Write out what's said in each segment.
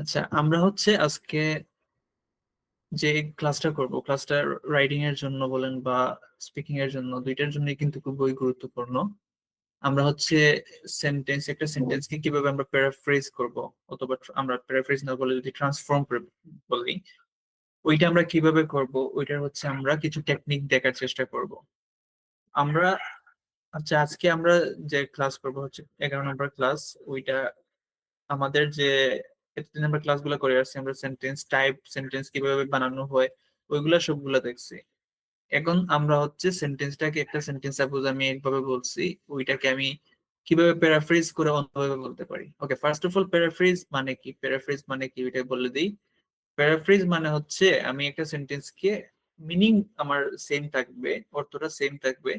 আচ্ছা, আমরা হচ্ছে আজকে যে ক্লাসটা করব, ক্লাসটা রাইটিং এর জন্য বলেন বা স্পিকিং এর জন্য, দুইটার জন্য কিন্তু খুবই গুরুত্বপূর্ণ। আমরা হচ্ছে একটা সেন্টেন্সকে কিভাবে আমরা প্যারাফ্রেজ করব, অথবা আমরা প্যারাফ্রেজ না বলে যদি ট্রান্সফর্ম করে বলি, ওইটা আমরা কিভাবে করব, ওইটার হচ্ছে আমরা কিছু টেকনিক দেখার চেষ্টা করব আমরা। আচ্ছা, আজকে আমরা যে ক্লাস করব হচ্ছে 11 নম্বর ক্লাস। ওইটা আমাদের যে এতদিন আমরা ক্লাসগুলো করে আসছি, আমরা সেন্টেন্স টাইপ, সেন্টেন্স কিভাবে বানানো হয়, ওইগুলা সবগুলা দেখছি। এখন আমরা হচ্ছে সেন্টেন্সটাকে, একটা সেন্টেন্স সাপোজ আমি একভাবে বলছি, ওইটাকে আমি কিভাবে প্যারাফ্রেজ করে অন্যভাবে বলতে পারি। ওকে, ফার্স্ট অফ অল প্যারাফ্রেজ মানে কি, প্যারাফ্রেজ মানে কি ওইটা বলে দিই। প্যারাফ্রেজ মানে হচ্ছে আমি একটা সেন্টেন্সকে মিনিং আমার সেম থাকবে, অর্থটা সেম থাকবে,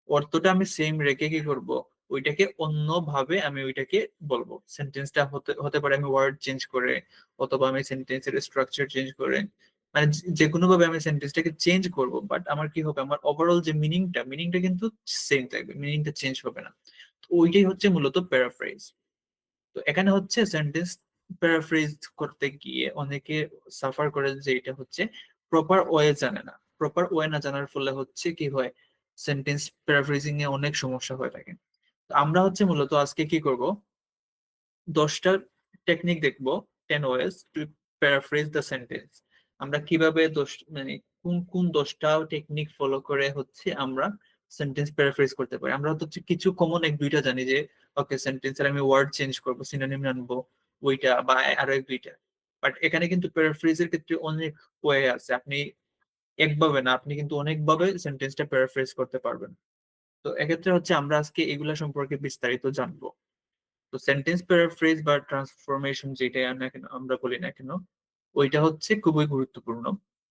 অর্থটা আমি সেম রেখে কি করব, ওইটাকে অন্যভাবে আমি ওইটাকে বলবো। সেন্টেন্সটা হতে হতে পারে আমি ওয়ার্ড চেঞ্জ করে, অথবা আমি সেন্টেন্সের স্ট্রাকচার চেঞ্জ করে, মানে যে কোনো ভাবে আমি সেন্টেন্সটাকে চেঞ্জ করব, বাট আমার কি হবে, আমার ওভারঅল যে মিনিংটা কিন্তু সেম থাকবে, মিনিংটা চেঞ্জ হবে না। তো ওইটাই হচ্ছে মূলত প্যারাফ্রেজ। তো এখানে হচ্ছে সেন্টেন্স প্যারাফ্রেজ করতে গিয়ে অনেকে সাফার করে, যে এটা হচ্ছে প্রপার ওয়ে জানে না। প্রপার ওয়ে না জানার ফলে হচ্ছে কি হয়, সেন্টেন্স প্যারাফ্রেজিং এ অনেক সমস্যা হয়ে থাকে। তো আমরা হচ্ছে মূলত আজকে কি করব, 10টা টেকনিক দেখবো, 10 ways to paraphrase the sentence. আমরা কিভাবে মানে কোন কোন 10টা টেকনিক ফলো করে হচ্ছে আমরা সেন্টেন্স প্যারাফ্রেজ করতে পারি। আমরা হচ্ছে কিছু কমন এক দুইটা জানি, যে ওকে সেন্টেন্সের আমি ওয়ার্ড চেঞ্জ করবো, সিনোনিম আনবো, ওইটা বা আরো এক দুইটা। বাট এখানে কিন্তু প্যারাফ্রেজের ক্ষেত্রে অনেক ওয়ে আছে, আপনি একভাবে না, আপনি কিন্তু অনেকভাবে সেন্টেন্সটা প্যারাফ্রেজ করতে পারবেন। তো এক্ষেত্রে হচ্ছে আমরা আজকে এগুলা সম্পর্কে বিস্তারিত জানবো। তো সেন্টেন্স প্যারাফ্রেজ বা ট্রান্সফরমেশন যেটা আমরা বলি না কেন, ওইটা হচ্ছে খুবই গুরুত্বপূর্ণ।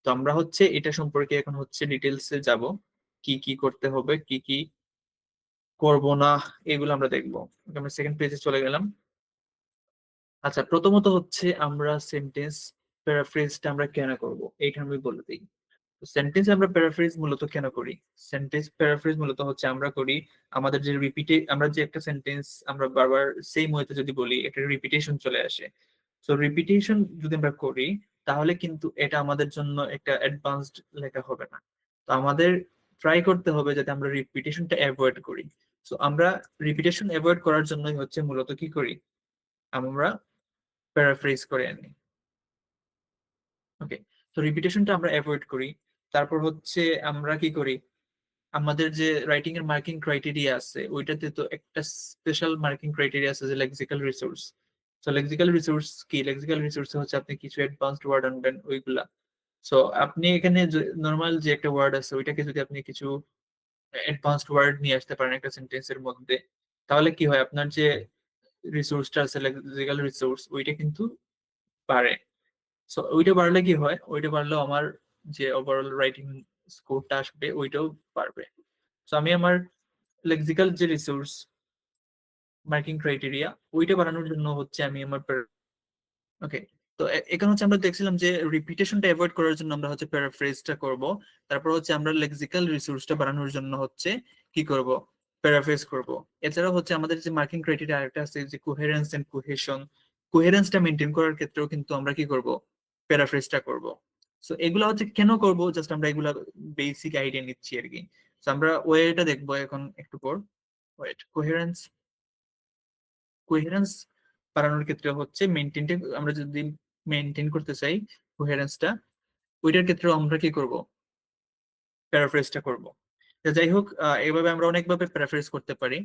তো আমরা হচ্ছে এটা সম্পর্কে এখন হচ্ছে ডিটেলসে যাব, কি কি করতে হবে, কি কি করব না, এগুলো আমরা দেখবো। আমরা সেকেন্ড পেজে চলে গেলাম। আচ্ছা, প্রথমত হচ্ছে আমরা সেন্টেন্স প্যারাফ্রেজটা আমরা কেন করব, এইটা আমি বলে দিই। সেন্টেন্স আমরা প্যারাফ্রেজ মূলত কেন করি, সেন্টেন্স প্যারাফ্রেজ মূলত হচ্ছে আমরা করি আমাদের যে আমরা যে একটা সেন্টেন্স আমরা বারবার সেম ওয়েতে যদি বলি, একটা রিপিটেশন চলে আসে। তো রিপিটেশন যদি আমরা করি, তাহলে কিন্তু এটা আমাদের জন্য একটা অ্যাডভান্সড লেখা হবে না। তো আমাদের ট্রাই করতে হবে যাতে আমরা রিপিটেশনটা অ্যাভয়েড করি। তো আমরা রিপিটেশন অ্যাভয়েড করার জন্যই হচ্ছে মূলত কি করি, আমরা প্যারাফ্রেজ করে আনি। ওকে, তো রিপিটেশনটা আমরা অ্যাভয়েড করি। তারপর হচ্ছে আমরা কি করি, আমাদের যে রাইটিং এর মার্কিং ক্রাইটেরিয়া আছে, ওইটাতে তো একটা স্পেশাল মার্কিং ক্রাইটেরিয়া আছে, যে লেক্সিক্যাল রিসোর্স। তো লেক্সিক্যাল রিসোর্স কি, লেক্সিক্যাল রিসোর্স হচ্ছে আপনি কিছু অ্যাডভান্সড ওয়ার্ড আনবেন, ওইগুলা। সো আপনি এখানে নর্মাল যে একটা ওয়ার্ড আছে, ওইটাকে যদি আপনি কিছু অ্যাডভান্সড ওয়ার্ড নিয়ে আসতে পারেন একটা সেন্টেন্সের মধ্যে, তাহলে কি হয়, আপনার যে রিসোর্সটা আছে, লেক্সিক্যাল রিসোর্স, ওইটা কিন্তু বাড়ে। সো ওইটা বাড়লে কি হয়, ওইটা বাড়লেও আমার যে ওভারঅল রাইটিং স্কোরটা আসবে, ওইটাও বাড়বে। তো আমি আমার লেক্সিক্যাল যে রিসোর্স, মার্কিং ক্রাইটেরিয়া, ওইটা বাড়ানোর জন্য হচ্ছে আমি আমার ওকে। তো এখানে হচ্ছে আমরা দেখছিলাম যে রিপিটেশনটা অ্যাভয়েড করার জন্য আমরা হচ্ছে প্যারাফ্রেজটা করব। তারপর হচ্ছে আমরা লেক্সিক্যাল রিসোর্সটা বাড়ানোর জন্য হচ্ছে কি করব, প্যারাফ্রেজ করব। এছাড়াও হচ্ছে আমাদের যে মার্কিং ক্রাইটেরিয়া আরেকটা আছে, যে কোহেরেন্স এন্ড কোহেশন, কোহেরেন্সটা মেনটেন করার ক্ষেত্রেও কিন্তু আমরা কি করব, প্যারাফ্রেজটা করব। সো এগুলো হচ্ছে কেন করব, জাস্ট আমরা এগুলা বেসিক আইডিয়া নিচ্ছি আর কি। তো আমরা ওয়েটা দেখবো এখন একটু পর। ওয়েট, কোহেরেন্স, কোহেরেন্স বাড়ানোর ক্ষেত্রে হচ্ছে মেনটেনটা, আমরা যদি মেনটেন করতে চাই কোহেরেন্সটা, ওইটার ক্ষেত্রে আমরা কি করব, প্যারাফ্রেজটা করব। তো যাই হোক, এইভাবে আমরা অনেকভাবে প্যারাফ্রেজ করতে পারি।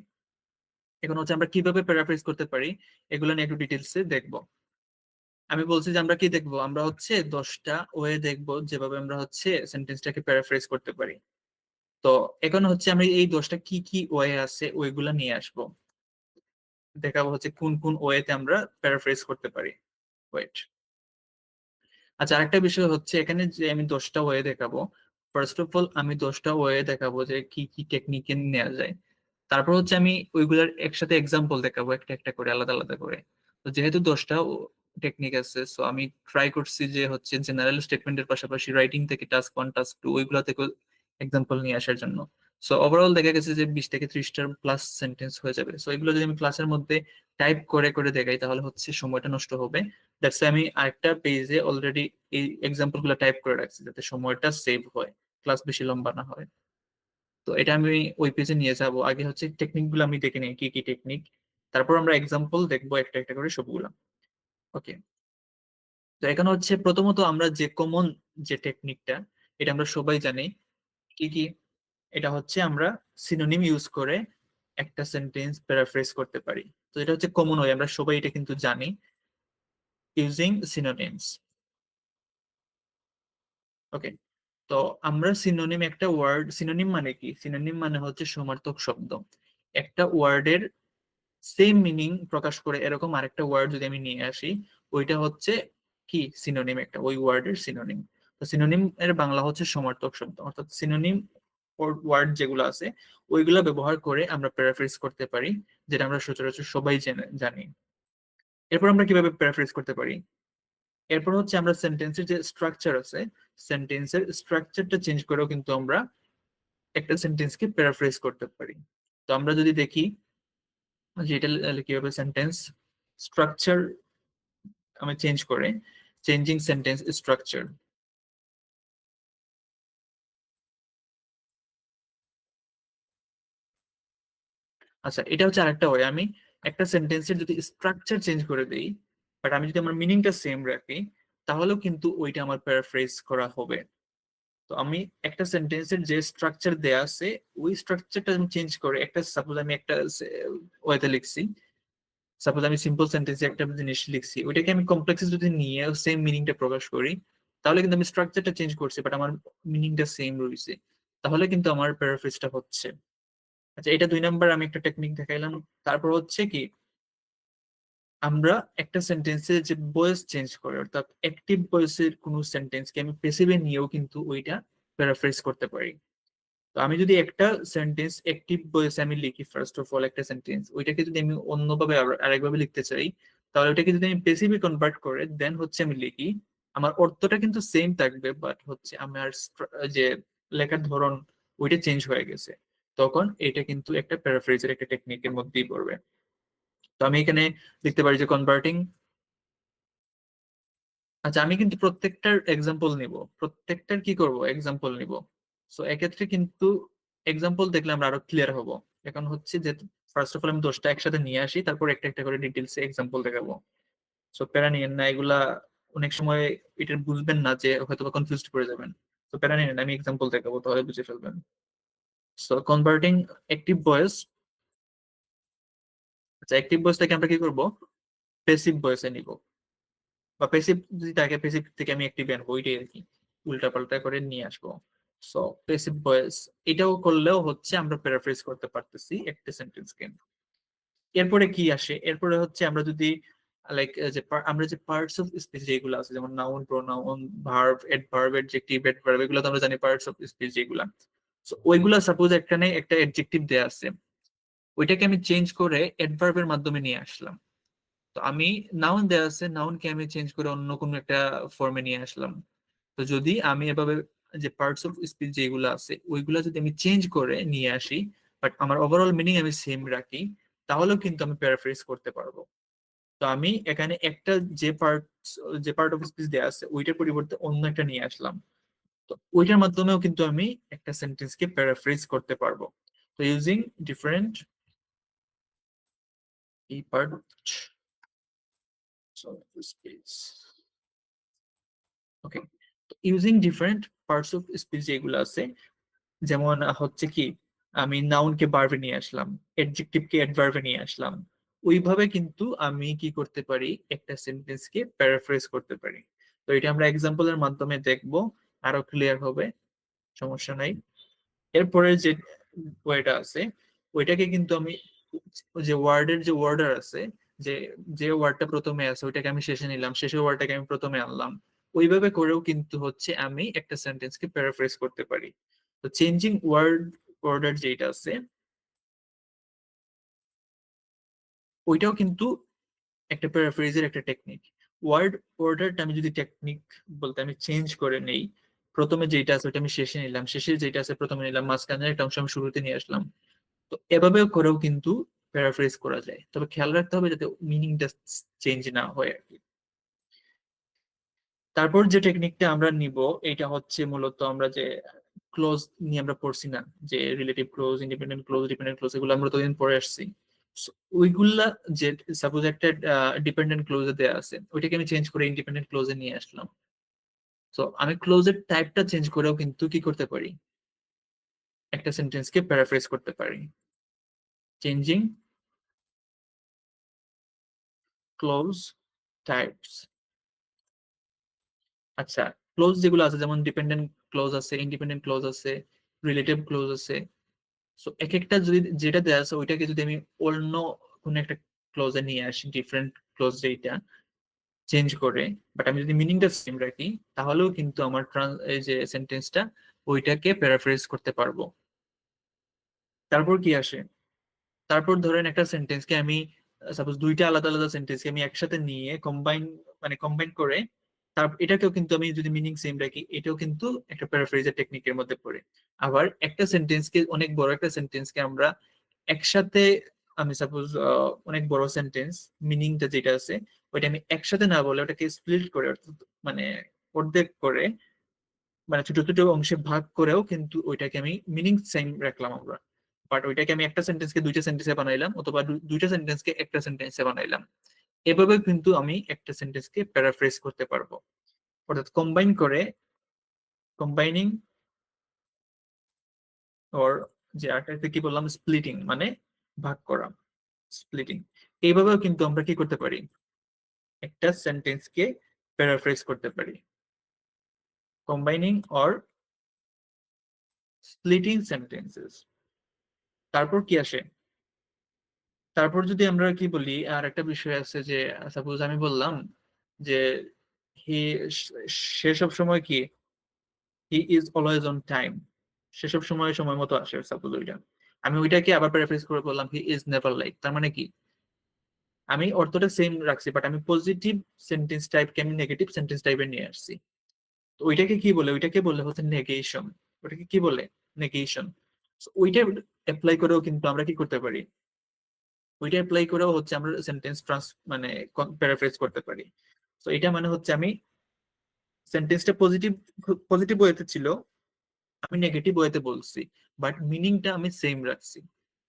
এখন হচ্ছে আমরা কিভাবে প্যারাফ্রেজ করতে পারি, এগুলো নিয়ে একটু ডিটেলসে দেখবো। আমি বলছি যে আমরা কি দেখবো, আমরা হচ্ছে 10টা ওয়ে দেখবো যেভাবে আমরা হচ্ছে সেন্টেন্সটাকে প্যারাফ্রেজ করতে পারি। তো এখন হচ্ছে আমি এই 10টা কি কি ওয়ে আছে ওইগুলা নিয়ে আসবো, দেখাবো হচ্ছে কোন কোন ওয়েতে আমরা প্যারাফ্রেজ করতে পারি। ওয়েট, আচ্ছা, আরেকটা বিষয় হচ্ছে এখানে যে আমি 10টা ওয়ে দেখাবো। ফার্স্ট অফ অল আমি 10টা ওয়ে দেখাবো যে কি কি টেকনিকে নেওয়া যায়। তারপর হচ্ছে আমি ওইগুলার একসাথে এক্সাম্পল দেখাবো, একটা একটা করে, আলাদা আলাদা করে। তো যেহেতু 10টা টেকনিক আছে, সো আমি ট্রাই করছি যে হচ্ছে জেনারেল স্টেটমেন্টের পাশাপাশি রাইটিং থেকে টাস্ক 1 টাস্ক 2 ওইগুলা থেকে এক্সাম্পল নিয়ে আসার জন্য। সো ওভারঅল দেখা গেছে যে 20 থেকে 30টার প্লাস সেন্টেন্স হয়ে যাবে। সো এগুলো যদি আমি ক্লাসের মধ্যে টাইপ করে করে দেখাই তাহলে হচ্ছে সময়টা নষ্ট হবে। দ্যাটস আমি আরেকটা পেজে অলরেডি এই এক্সাম্পল গুলো টাইপ করে রাখছি যাতে সময়টা সেভ হয়, ক্লাস বেশি লম্বা না হয়। তো এটা আমি ওই পেজে নিয়ে যাব। আগে হচ্ছে টেকনিক গুলো আমি দেখে নিই কি কি টেকনিক, তারপর আমরা এক্সাম্পল দেখবো একটা একটা করে সবগুলা। ওকে, তো এখানে হচ্ছে প্রথমত আমরা যে কমন যে টেকনিকটা, এটা আমরা সবাই জানি। কি কি? এটা হচ্ছে আমরা সিনোনিম ইউজ করে একটা সেন্টেন্স প্যারাফ্রেজ করতে পারি। তো এটা হচ্ছে কমন ওয়ে, আমরা সবাই এটা কিন্তু জানি, ইউজিং সিনোনিমস। ওকে, তো আমরা সিনোনিম, একটা ওয়ার্ড সিনোনিম মানে কি? সিনোনিম মানে হচ্ছে সমার্থক শব্দ। একটা ওয়ার্ডের সেম মিনিং প্রকাশ করে এরকম আরেকটা ওয়ার্ড যদি আমি নিয়ে আসি, ওইটা হচ্ছে কি সিনোনিম, একটা ওই ওয়ার্ডের সিনোনিম। তো সিনোনিম এর বাংলা হচ্ছে সমার্থক শব্দ। অর্থাৎ সিনোনিম ওয়ার্ড যেগুলো আছে ওইগুলো ব্যবহার করে আমরা প্যারাফ্রেজ করতে পারি, যেটা আমরা সচরাচর সবাই জানি। এরপর আমরা কিভাবে প্যারাফ্রেজ করতে পারি? এরপর হচ্ছে আমরা সেন্টেন্সের যে স্ট্রাকচার আছে, সেন্টেন্সের স্ট্রাকচারটা চেঞ্জ করেও কিন্তু আমরা একটা সেন্টেন্সকে প্যারাফ্রেজ করতে পারি। তো আমরা যদি দেখি যে এটা কিভাবে সেন্টেন্স স্ট্রাকচার আমি চেঞ্জ করে, চেঞ্জিং সেন্টেন্স স্ট্রাকচার। আচ্ছা, এটা হচ্ছে আরেকটা ওয়ে। আমি একটা সেন্টেন্সের যদি স্ট্রাকচার চেঞ্জ করে দেই, বাট আমি যদি আমার মিনিংটা সেম রাখি, তাহলেও কিন্তু ওইটা আমার প্যারাফ্রেজ করা হবে। তো আমি একটা সেন্টেন্সের যে স্ট্রাকচার দেয়া আছে ওই স্ট্রাকচারটা আমি চেঞ্জ করে একটা, সাপোজ আমি একটা ওয়েতে লিখছি, সাপোজ আমি সিম্পল সেন্টেন্সে একটা জিনিস লিখছি, ওইটাকে আমি কমপ্লেক্সে যদি নিয়ে সেম মিনিংটা প্রকাশ করি, তাহলে কিন্তু আমি স্ট্রাকচারটা চেঞ্জ করছি বাট আমার মিনিংটা সেম রয়েছে, তাহলে কিন্তু আমার প্যারাফ্রেজটা হচ্ছে। আচ্ছা, এটা 2 নাম্বার আমি একটা টেকনিক দেখাইলাম। তারপর হচ্ছে কি, আমরা একটা সেন্টেন্সে যে ভয়েস চেঞ্জ করে, অর্থাৎ অ্যাক্টিভ ভয়েসের কোনো সেন্টেন্সকে আমি প্যাসিভে নিয়েও কিন্তু ওইটা প্যারাফ্রেজ করতে পারি। তো আমি যদি একটা সেন্টেন্স অ্যাক্টিভ ভয়েসে আমি লিখি, ফার্স্ট অফ অল একটা সেন্টেন্স, ওইটাকে যদি আমি অন্যভাবে আরেকভাবে লিখতে চাই, তাহলে ওইটাকে যদি আমি প্যাসিভে কনভার্ট করে দেন হচ্ছে আমি লিখি, আমার অর্থটা কিন্তু সেম থাকবে, বাট হচ্ছে আমার যে লেখার ধরন ওইটা চেঞ্জ হয়ে গেছে। তখন এটা কিন্তু একটা প্যারাফ্রেজের একটা টেকনিকের মধ্যেই পড়বে। তো আমি এখানে লিখতে পারি যে কনভার্টিং। আচ্ছা, আমি কিন্তু প্রত্যেকটার এক্সাম্পল নিব, প্রত্যেকটার কি করব এক্সাম্পল নিব। সো এক্ষেত্রে কিন্তু এক্সাম্পল দেখলে আমরা আরো ক্লিয়ার হব। এখন হচ্ছে যে ফার্স্ট অফ অল আমি 10টা একসাথে নিয়ে আসি, তারপর একটা একটা করে ডিটেলসে এক্সাম্পল দেখাবো। সো প্যারা নিয়েন না এগুলা, অনেক সময় এটা বুঝবেন না, যে হয়তো বা কনফিউজ করে যাবেন। তো প্যারা নিয়েন না, আমি এক্সাম্পল দেখাবো তাহলে বুঝে ফেলবেন। So converting active voice. আচ্ছা, অ্যাক্টিভ ভয়েসটাকে আমরা কি করব, প্যাসিভ ভয়েসে নিব, বা প্যাসিভ যদি থাকে প্যাসিভ থেকে আমি অ্যাক্টিভ আনবো, ওইটাই আর কি, উল্টা পাল্টা করে নিয়ে আসবো। সো প্যাসিভ ভয়েস, এটাও করলেও হচ্ছে আমরা প্যারাফ্রেজ করতে পারতেছি একটা সেন্টেন্সকে। এরপরে কি আসে, এরপরে হচ্ছে আমরা যদি লাইক যে আমরা যে পার্টস অফ স্পিচ যেগুলো আছে, যেমন noun, pronoun, verb, adverb, adjective, adverb, এগুলো তো আমরা জানি পার্টস অফ স্পিচ যেগুলা। সো ওইগুলা সাপোজ এখানে একটা অ্যাডজেক্টিভ দেয়া আছে, ওইটাকে আমি চেঞ্জ করে অ্যাডভার্বের মাধ্যমে নিয়ে আসলাম। তো আমি নাউন দেয়া আছে, নাউনকে আমি চেঞ্জ করে অন্য কোনো একটা ফর্মে নিয়ে আসলাম। তো যদি আমি এভাবে যে পার্টস অফ স্পিচ যেগুলো আছে ওইগুলা যদি আমি চেঞ্জ করে নিয়ে আসি, বাট আমার ওভারঅল মিনিং আমি সেম রাখি, তাহলেও কিন্তু আমি প্যারাফ্রেজ করতে পারবো। তো আমি এখানে একটা যে পার্ট, যে পার্ট অফ স্পিচ দেয়া আছে ওইটার পরিবর্তে অন্য একটা নিয়ে আসলাম, তো ওইটার মাধ্যমেও কিন্তু আমি একটা সেন্টেন্সকে প্যারাফ্রেজ করতে পারবো। তো ইউজিং ডিফারেন্ট এই part of speech. Okay, using different parts of speech যেগুলো আছে, যেমন হচ্ছে কি, আমি নাউনকে ভার্বে নিয়ে আসলাম, অ্যাডজেক্টিভকে অ্যাডভার্বে নিয়ে আসলাম, ওইভাবে কিন্তু আমি কি করতে পারি, একটা সেন্টেন্সকে প্যারাফ্রেজ করতে পারি। তো এটা আমরা এক্সাম্পলের মাধ্যমে দেখবো, আরো ক্লিয়ার হবে, সমস্যা নাই। এরপরে যে ওয়েটা আছে ওইটাকে কিন্তু আমি, যে ওয়ার্ডের যে ওয়ার্ডার আছে, যে যে ওয়ার্ডটা প্রথমে আছে ওইটাকে আমি শেষে নিলাম, শেষের ওয়ার্ডটাকে আমি প্রথমে আনলাম, ওইভাবে করেও কিন্তু হচ্ছে আমি একটা সেন্টেন্সকে প্যারাফ্রেজ করতে পারি। তো চেঞ্জিং ওয়ার্ড অর্ডার যেটা আছে ওইটাও কিন্তু একটা প্যারাফ্রেজের একটা টেকনিক। ওয়ার্ড অর্ডারটা আমি যদি টেকনিক বলতে আমি চেঞ্জ করে নেই, প্রথমে যেটা আছে ওইটা আমি শেষে নিলাম, শেষে যেটা আছে প্রথমে নিলাম, মাঝখানের একটা অংশ আমি শুরুতে নিয়ে আসলাম। তো এভাবেও করেও কিন্তু প্যারাফ্রেজ করা যায়, তবে খেয়াল রাখতে হবে যাতে মিনিংটা চেঞ্জ না হয় আর কি। তারপর যে টেকনিকটা আমরা নিব, এটা হচ্ছে মূলত আমরা যে ক্লোজ নিয়ে আমরা পড়ছি না, যে relative close, independent close, dependent close, এগুলো আমরা ততদিন পড়ে আসছি। So, ওইগুলা যে সাপোজ একটা ডিপেন্ডেন্ট ক্লোজে দেওয়া আছে, ওইটাকে আমি চেঞ্জ করে ইন্ডিপেন্ডেন্ট ক্লোজে নিয়ে আসলাম। তো আমি ক্লোজের টাইপটা চেঞ্জ করেও কিন্তু কি করতে পারি, একটা সেন্টেন্সকে প্যারাফ্রেজ করতে পারি। Changing close types. আচ্ছা, ক্লোজ যেগুলো আছে যেমন ডিপেন্ডেন্ট ক্লোজ আছে, ইন্ডিপেন্ডেন্ট ক্লোজ আছে, রিলেটিভ ক্লোজ আছে। সো এক একটা যদি যেটা দেওয়া আছে ওইটাকে যদি আমি অন্য কোনো একটা ক্লোজে নিয়ে আসি, ডিফারেন্ট ক্লোজ যেটা চেঞ্জ করে, বাট আমি যদি মিনিংটা সেম রাখি, তাহলেও কিন্তু আমার এই যে সেন্টেন্সটা ওইটাকে প্যারাফ্রেজ করতে পারবো। তারপর কি আসে, তারপর ধরেন একটা সেন্টেন্সকে আমি সাপোজ দুইটা আলাদা আলাদা সেন্টেন্সকে আমি একসাথে নিয়ে কম্বাইন, মানে কম্বাইন করে তার এটাকেও কিন্তু আমি যদি মিনিং সেম রাখি, এটাও কিন্তু একটা প্যারাফ্রেজের টেকনিকের মধ্যে পড়ে। আবার একটা সেন্টেন্সকে, অনেক বড় একটা সেন্টেন্সকে আমরা একসাথে, আমি সাপোজ অনেক বড় সেন্টেন্স, মিনিংটা যেটা আছে ওইটা আমি একসাথে না বলে ওটাকে স্প্লিট করে, অর্থাৎ মানে অর্ধেক করে, মানে ছোট ছোট অংশে ভাগ করেও কিন্তু ওইটাকে আমি মিনিং সেম রাখলাম আমরা। বাট ওইটাকে আমি একটা সেন্টেন্সকে দুইটা সেন্টেন্সে বানাইলাম, অথবা দুইটা সেন্টেন্সকে একটা সেন্টেন্সে বানাইলাম। এভাবে কিন্তু আমি একটা সেন্টেন্সকে প্যারাফ্রেজ করতে পারবো, অর্থাৎ কম্বাইন করে, কম্বাইনিং, ওর যে আরেকটা কি বললাম, স্প্লিটিং, মানে ভাগ করা, স্প্লিটিং। এইভাবেও কিন্তু আমরা কি করতে পারি, একটা সেন্টেন্সকে প্যারাফ্রেজ করতে পারি, কম্বাইনিং অর স্প্লিটিং সেন্টেন্সেস। তারপর কি আসে, তারপর যদি আমরা কি বলি, আর একটা বিষয় আছে যে সাপোজ আমি বললাম যে হি, সে সব সময় কি, হি ইজ অলওয়েজ অন টাইম, সেসব সময় সময় মতো আসে, সাপোজ ওইটা আমি ওইটাকে আবার প্যারাফ্রেজ করে বললাম হি ইজ নেভার লাইট। তার মানে কি, আমি অর্থটা সেম রাখছি, বাট আমি পজিটিভ সেন্টেন্স টাইপকে আমি নেগেটিভ সেন্টেন্স টাইপে নিয়ে আসছি। তো ওইটাকে কি বলে, ওইটাকে বলে হচ্ছে নেগেশন। ওটাকে কি বলে, নেগেশন। ওইটা অ্যাপ্লাই করেও কিন্তু আমরা কি করতে পারি, ওইটা অ্যাপ্লাই করেও হচ্ছে আমরা সেন্টেন্স মানে প্যারাফ্রেজ করতে পারি। তো এটা মানে হচ্ছে আমি সেন্টেন্সটা পজিটিভ, পজিটিভ ওয়েতে ছিল, আমি নেগেটিভ ওয়েতে বলছি, বাট মিনিংটা আমি সেম রাখছি।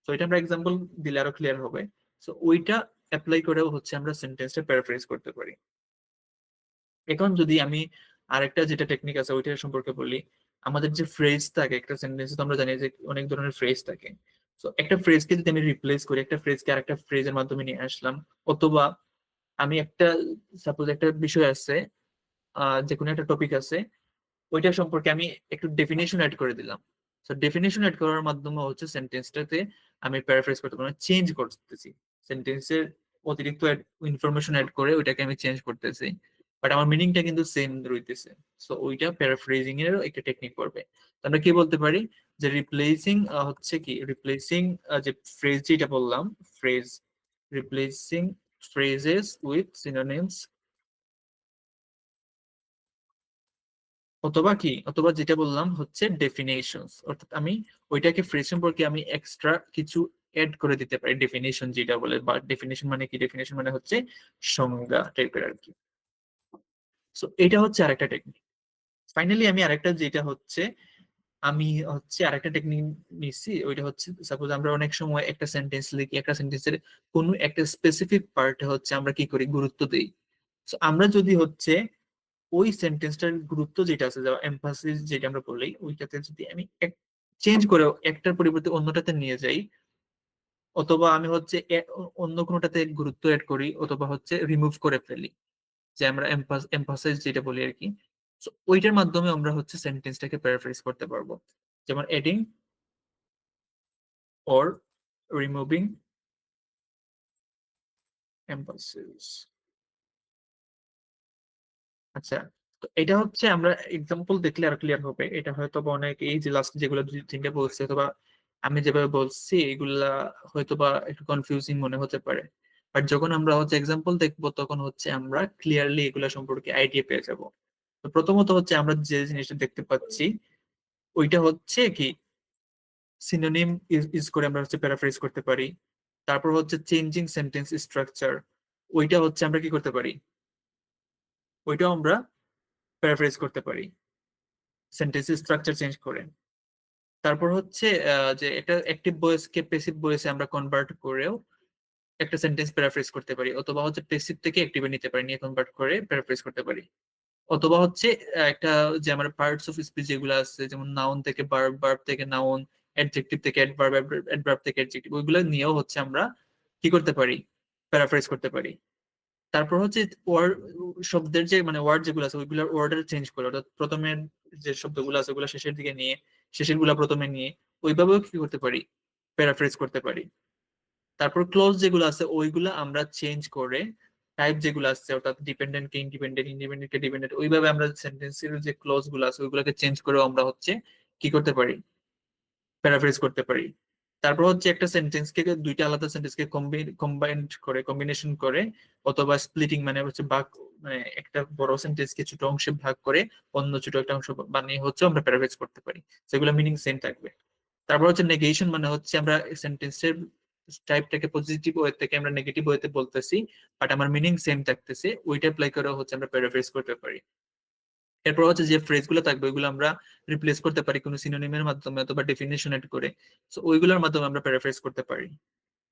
তো এটা আমরা এক্সাম্পল দিলে আরো ক্লিয়ার হবে। তো ওইটা অ্যাপ্লাই করেও হচ্ছে আমরা সেন্টেন্সটা প্যারাফ্রেজ করতে পারি। এখন যদি আমি আরেকটা যেটা টেকনিক আছে ওইটা সম্পর্কে বলি, আমাদের যে ফ্রেজ থাকে একটা সেন্টেন্সে, তো আমরা জানি যে অনেক ধরনের ফ্রেজ থাকে। তো একটা ফ্রেজকে যদি আমি রিপ্লেস করি, একটা ফ্রেজকে আরেকটা ফ্রেজের মাধ্যমে নিয়ে আসলাম, অথবা আমি একটা সাপোজ একটা বিষয় আছে, যে কোনো একটা টপিক আছে, ওইটা সম্পর্কে আমি একটু ডেফিনেশন অ্যাড করে দিলাম। তো ডেফিনেশন অ্যাড করার মাধ্যমে হচ্ছে সেন্টেন্সটাতে আমি প্যারাফ্রেজ করতে পারি, চেঞ্জ করতেছি সেন্টেন্সের অতিরিক্ত ইনফরমেশন অ্যাড করে ওইটাকে আমি চেঞ্জ করতেছি, বাট আমার মিনিংটা কিন্তু সেম রইতেছে। সো ওইটা প্যারাফ্রেজিং এর একটা টেকনিক পড়বে। তো আমরা কি বলতে পারি, যে রিপ্লেসিং হচ্ছে কি, রিপ্লেসিং যে ফ্রেজ যেটা বললাম, phrase, replacing phrases with synonyms, অথবা কি, অথবা যেটা বললাম হচ্ছে ডেফিনেশনস, অর্থাৎ আমি ওইটাকে ফ্রেজ সম্পর্কে আমি এক্সট্রা কিছু এড করে দিতে পারি, ডেফিনেশন যেটা বলে, বা ডেফিনেশন মানে কি, ডেফিনেশন মানে হচ্ছে সংজ্ঞা টাইপের আর কি। সো এটা হচ্ছে আরেকটা টেকনিক। ফাইনালি আমি আরেকটা যেটা হচ্ছে, আমি হচ্ছে আরেকটা টেকনিক নিচ্ছি, ওইটা হচ্ছে সাপোজ আমরা অনেক সময় একটা সেন্টেন্স লিখি, একটা সেন্টেন্সের কোনো একটা স্পেসিফিক পার্টে হচ্ছে আমরা কি করি, গুরুত্ব দিই। তো আমরা যদি হচ্ছে ওই সেন্টেন্সটার গুরুত্ব যেটা আছে, যেমন এমফাসিস যেটা আমরা বলি, ওইটাতে যদি আমি চেঞ্জ করে একটার পরিবর্তে অন্যটাতে নিয়ে যাই, অথবা আমি হচ্ছে অন্য কোনোটাতে গুরুত্ব এড করি, অথবা হচ্ছে রিমুভ করে ফেলি, যে আমরা এমফাসিস যেটা বলি আর কি। So, ওইটার মাধ্যমে আমরা হচ্ছে সেন্টেন্সটাকে প্যারাফ্রেজ করতে পারবো, যেমন এডিং অর রিমুভিং এমফাসিস। আচ্ছা, তো এটা হচ্ছে আমরা এক্সাম্পল দেখলে আর ক্লিয়ার হবে। এটা হয়তো বা অনেক, এই যে লাস্ট যেগুলো দুই তিনটে বলছে, অথবা আমি যেভাবে বলছি এগুলা হয়তো বা একটু কনফিউজিং মনে হতে পারে, বাট যখন আমরা হচ্ছে এক্সাম্পল দেখবো তখন হচ্ছে আমরা ক্লিয়ারলি এগুলা সম্পর্কে আইডিয়া পেয়ে যাব। তো প্রথমত হচ্ছে আমরা যে জিনিসটা দেখতে পাচ্ছি ওইটা হচ্ছে কি সিনোনিম ইউজ করে আমরা হচ্ছে প্যারাফ্রেজ করতে পারি। তারপর হচ্ছে চেঞ্জিং সেন্টেন্স স্ট্রাকচার, ওইটা হচ্ছে আমরা কি করতে পারি, ওইটাও আমরা প্যারাফ্রেজ করতে পারি সেন্টেন্স স্ট্রাকচার চেঞ্জ করে। তারপর হচ্ছে যে একটা অ্যাক্টিভ ভয়েসকে প্যাসিভ ভয়েসে আমরা কনভার্ট করেও একটা সেন্টেন্স প্যারাফ্রেজ করতে পারি, অথবা হচ্ছে প্যাসিভ থেকে অ্যাক্টিভে নিতে পারি, নিয়ে কনভার্ট করে প্যারাফ্রেজ করতে পারি। অথবা হচ্ছে একটা যে আমার পার্টস অফ স্পিচ যেগুলো আছে, যেমন নাউন থেকে ভার্ব, ভার্ব থেকে নাউন, অ্যাডজেক্টিভ থেকে অ্যাডভার্ব, অ্যাডভার্ব থেকে অ্যাডজেক্টিভ, ওইগুলো নিয়েও হচ্ছে আমরা কি করতে পারি, প্যারাফ্রেজ করতে পারি। তারপর হচ্ছে ওয়ার্ড, শব্দের যে মানে ওয়ার্ড যেগুলো আছে ওইগুলোর অর্ডার চেঞ্জ করে, অর্থাৎ প্রথমে যে শব্দগুলো আছে ওগুলো শেষের দিকে নিয়ে, শেষের গুলা প্রথমে নিয়ে, ওইভাবেও কি করতে পারি, প্যারাফ্রেজ করতে পারি। তারপর ক্লোজ যেগুলো আছে ওইগুলা আমরা চেঞ্জ করে টাইপ যেগুলো আছে, অর্থাৎ ডিপেন্ডেন্ট কে ইন্ডিপেন্ডেন্ট, ইন্ডিপেন্ডেন্ট কে ডিপেন্ডেন্ট, ওইভাবে আমরা সেন্টেন্সের যে ক্লোজ গুলো আছে ওইগুলোকে চেঞ্জ করেও আমরা হচ্ছে কি করতে পারি, প্যারাফ্রেজ করতে পারি। তারপর হচ্ছে একটা সেন্টেন্সকে, দুইটা আলাদা সেন্টেন্সকে কম্বাইন্ড করে, কম্বিনেশন করে, অথবা স্প্লিটিং মানে হচ্ছে ভাগ, মানে একটা বড় সেন্টেন্সকে ছোট অংশে ভাগ করে অন্য ছোট একটা অংশ বানিয়ে হচ্ছে আমরা প্যারাফ্রেজ করতে পারি, সেগুলো মিনিং সেম থাকবে। তারপর হচ্ছে নেগেশন, মানে হচ্ছে আমরা সেন্টেন্সের টাইপটাকে পজিটিভ ওয়ে থেকে আমরা নেগেটিভ ওয়েতে বলতেছি, বাট আমার মিনিং সেম থাকতেছে, ওইটা অ্যাপ্লাই করে হচ্ছে আমরা প্যারাফ্রেজ করতে পারি। এরপর হচ্ছে যে ফ্রেজ গুলো থাকবে ওইগুলো আমরা রিপ্লেস করতে পারি কোনো সিনোনিমের মাধ্যমে অথবা ডেফিনেশন এড করে, তো ওইগুলোর মাধ্যমে আমরা প্যারাফ্রেজ করতে পারি।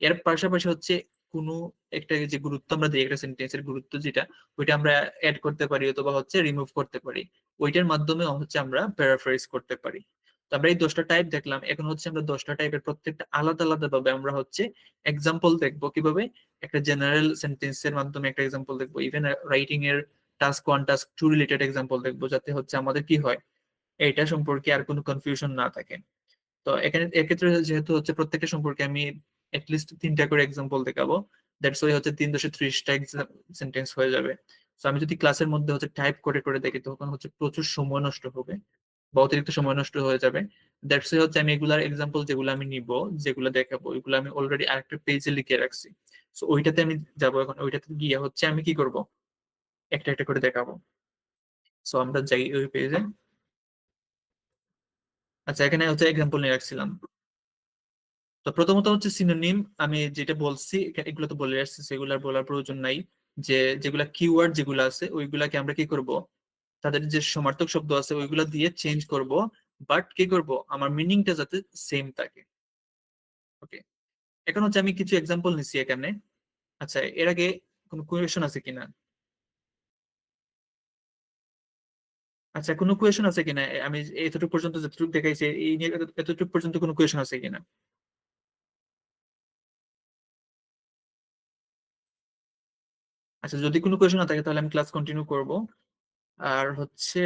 এর পাশাপাশি হচ্ছে কোনো একটা যে গুরুত্ব আমরা দিই একটা সেন্টেন্সের গুরুত্ব যেটা, ওইটা আমরা অ্যাড করতে পারি অথবা হচ্ছে রিমুভ করতে পারি, ওইটার মাধ্যমে হচ্ছে আমরা প্যারাফ্রেজ করতে পারি। তো আমরা এই 10টা টাইপ দেখলাম, এখন হচ্ছে আমরা 10টা টাইপের প্রত্যেকটা আলাদা আলাদা ভাবে আমরা হচ্ছে এক্সাম্পল দেখবো, কিভাবে একটা জেনারেল সেন্টেন্সের মাধ্যমে একটা এক্সাম্পল দেখবো, ইভেন রাইটিং এর টাস্ক 1 টাস্ক 2 রিলেটেড এক্সাম্পল দেখবো, যাতে হচ্ছে আমাদের কি হয় এটা সম্পর্কে আর কোনো কনফিউশন না থাকে। তো এখানে এক্ষেত্রে যেহেতু হচ্ছে প্রত্যেকটা সম্পর্কে আমি লিস্ট 3টা করে এক্সাম্পল দেখাবো, দ্যাটস ওয়াই হচ্ছে 3-30টা সেন্টেন্স হয়ে যাবে। তো আমি যদি ক্লাসের মধ্যে হচ্ছে টাইপ করে করে দেখি তখন হচ্ছে প্রচুর সময় নষ্ট হবে বা অতিরিক্ত সময় নষ্ট হয়ে যাবে। দ্যাটস ওয়াই হচ্ছে আমি এগুলার এক্সাম্পল যেগুলো আমি নিব, যেগুলো দেখাবো, ওইগুলো আমি অলরেডি আরেকটা পেজে লিখে রাখছি। তো ওইটাতে আমি যাবো, এখন ওইটাতে গিয়ে হচ্ছে আমি কি করব, একটা একটা করে দেখাবো। সো আমরা যাই ওই পেজে। আচ্ছা, এখানে হচ্ছে এক্সাম্পল নিয়ে রাখছিলাম। তো প্রথমত হচ্ছে সিনোনিম, আমি যেটা বলছি এগুলো তো বলে আসছি, সেগুলো আর বলার প্রয়োজন নাই। যে যেগুলা কিওয়ার্ড যেগুলো আছে ওইগুলাকে আমরা কি করব, তাদের যে সমার্থক শব্দ আছে ওইগুলা দিয়ে চেঞ্জ করব, বাট কি করব আমার মিনিংটা যাতে সেম থাকে। ওকে, এখন হচ্ছে আমি কিছু এক্সাম্পল নিচ্ছি এখানে। আচ্ছা, এর আগে কোনো কোয়েশন আছে কিনা? আচ্ছা, কোনো কোয়েশন আছে কিনা? আমি এতটুকু পর্যন্ত যতটুকু দেখাইছি এই নিয়ে এতটুকু পর্যন্ত কোনো কোয়েশন আছে কিনা? আচ্ছা, যদি কোনো কোয়েশন না থাকে তাহলে আমি ক্লাস কন্টিনিউ করব। আর হচ্ছে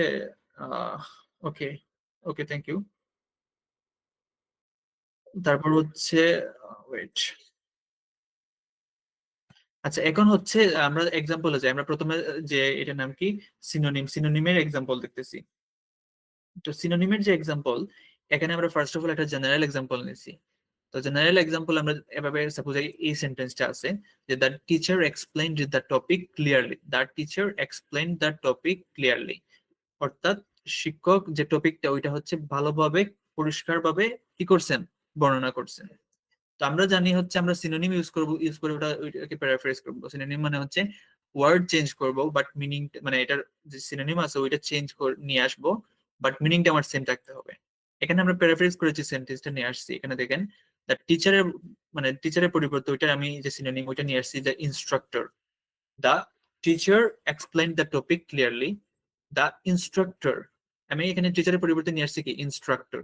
আহ ওকে, ওকে, থ্যাংক ইউ। তারপর হচ্ছে ওয়েট, আচ্ছা এখন হচ্ছে আমরা এক্সাম্পলে যাই। আমরা প্রথমে যে এটার নাম কি, সিনোনিম, সিনোনিমের এক্সাম্পল দেখতেছি। তো সিনোনিমের যে এক্সাম্পল, এখানে আমরা ফার্স্ট অফ অল একটা জেনারেল এক্সাম্পল নিছি। তো জেনারেল এক্সাম্পল আমরা এভাবে সাপোজ এই সেন্টেন্সটা আছে যে the teacher explained the topic clearly, the teacher explained the topic clearly, অর্থাৎ শিক্ষক যে টপিকটা ওইটা হচ্ছে ভালোভাবে পরিষ্কারভাবে কি করছেন, বর্ণনা করছেন। তো আমরা জানি হচ্ছে আমরা সিনোনিম ইউজ করব, ইউজ করে ওইটাকে প্যারাফ্রেজ করব। সিনোনিম মানে হচ্ছে ওয়ার্ড চেঞ্জ করব বাট মিনিং, মানে এটার যে সিনোনিম আছে ওইটা চেঞ্জ করে নিয়ে আসবো, বাট মিনিংটা আমার সেম থাকতে হবে। এখানে আমরা প্যারাফ্রেজ করেছি, সেন্টেন্সটা নিয়ে আসছি, এখানে দেখেন দ্য টিচারের, মানে টিচারের পরিবর্তে ওইটা আমি যে সিনোনিম ওইটা নিয়ে আসছি, the instructor. The teacher explain the topic clearly, the instructor, আমি এখানে টিচারের পরিবর্তে নিয়ে আসছি কি, ইনস্ট্রাক্টর।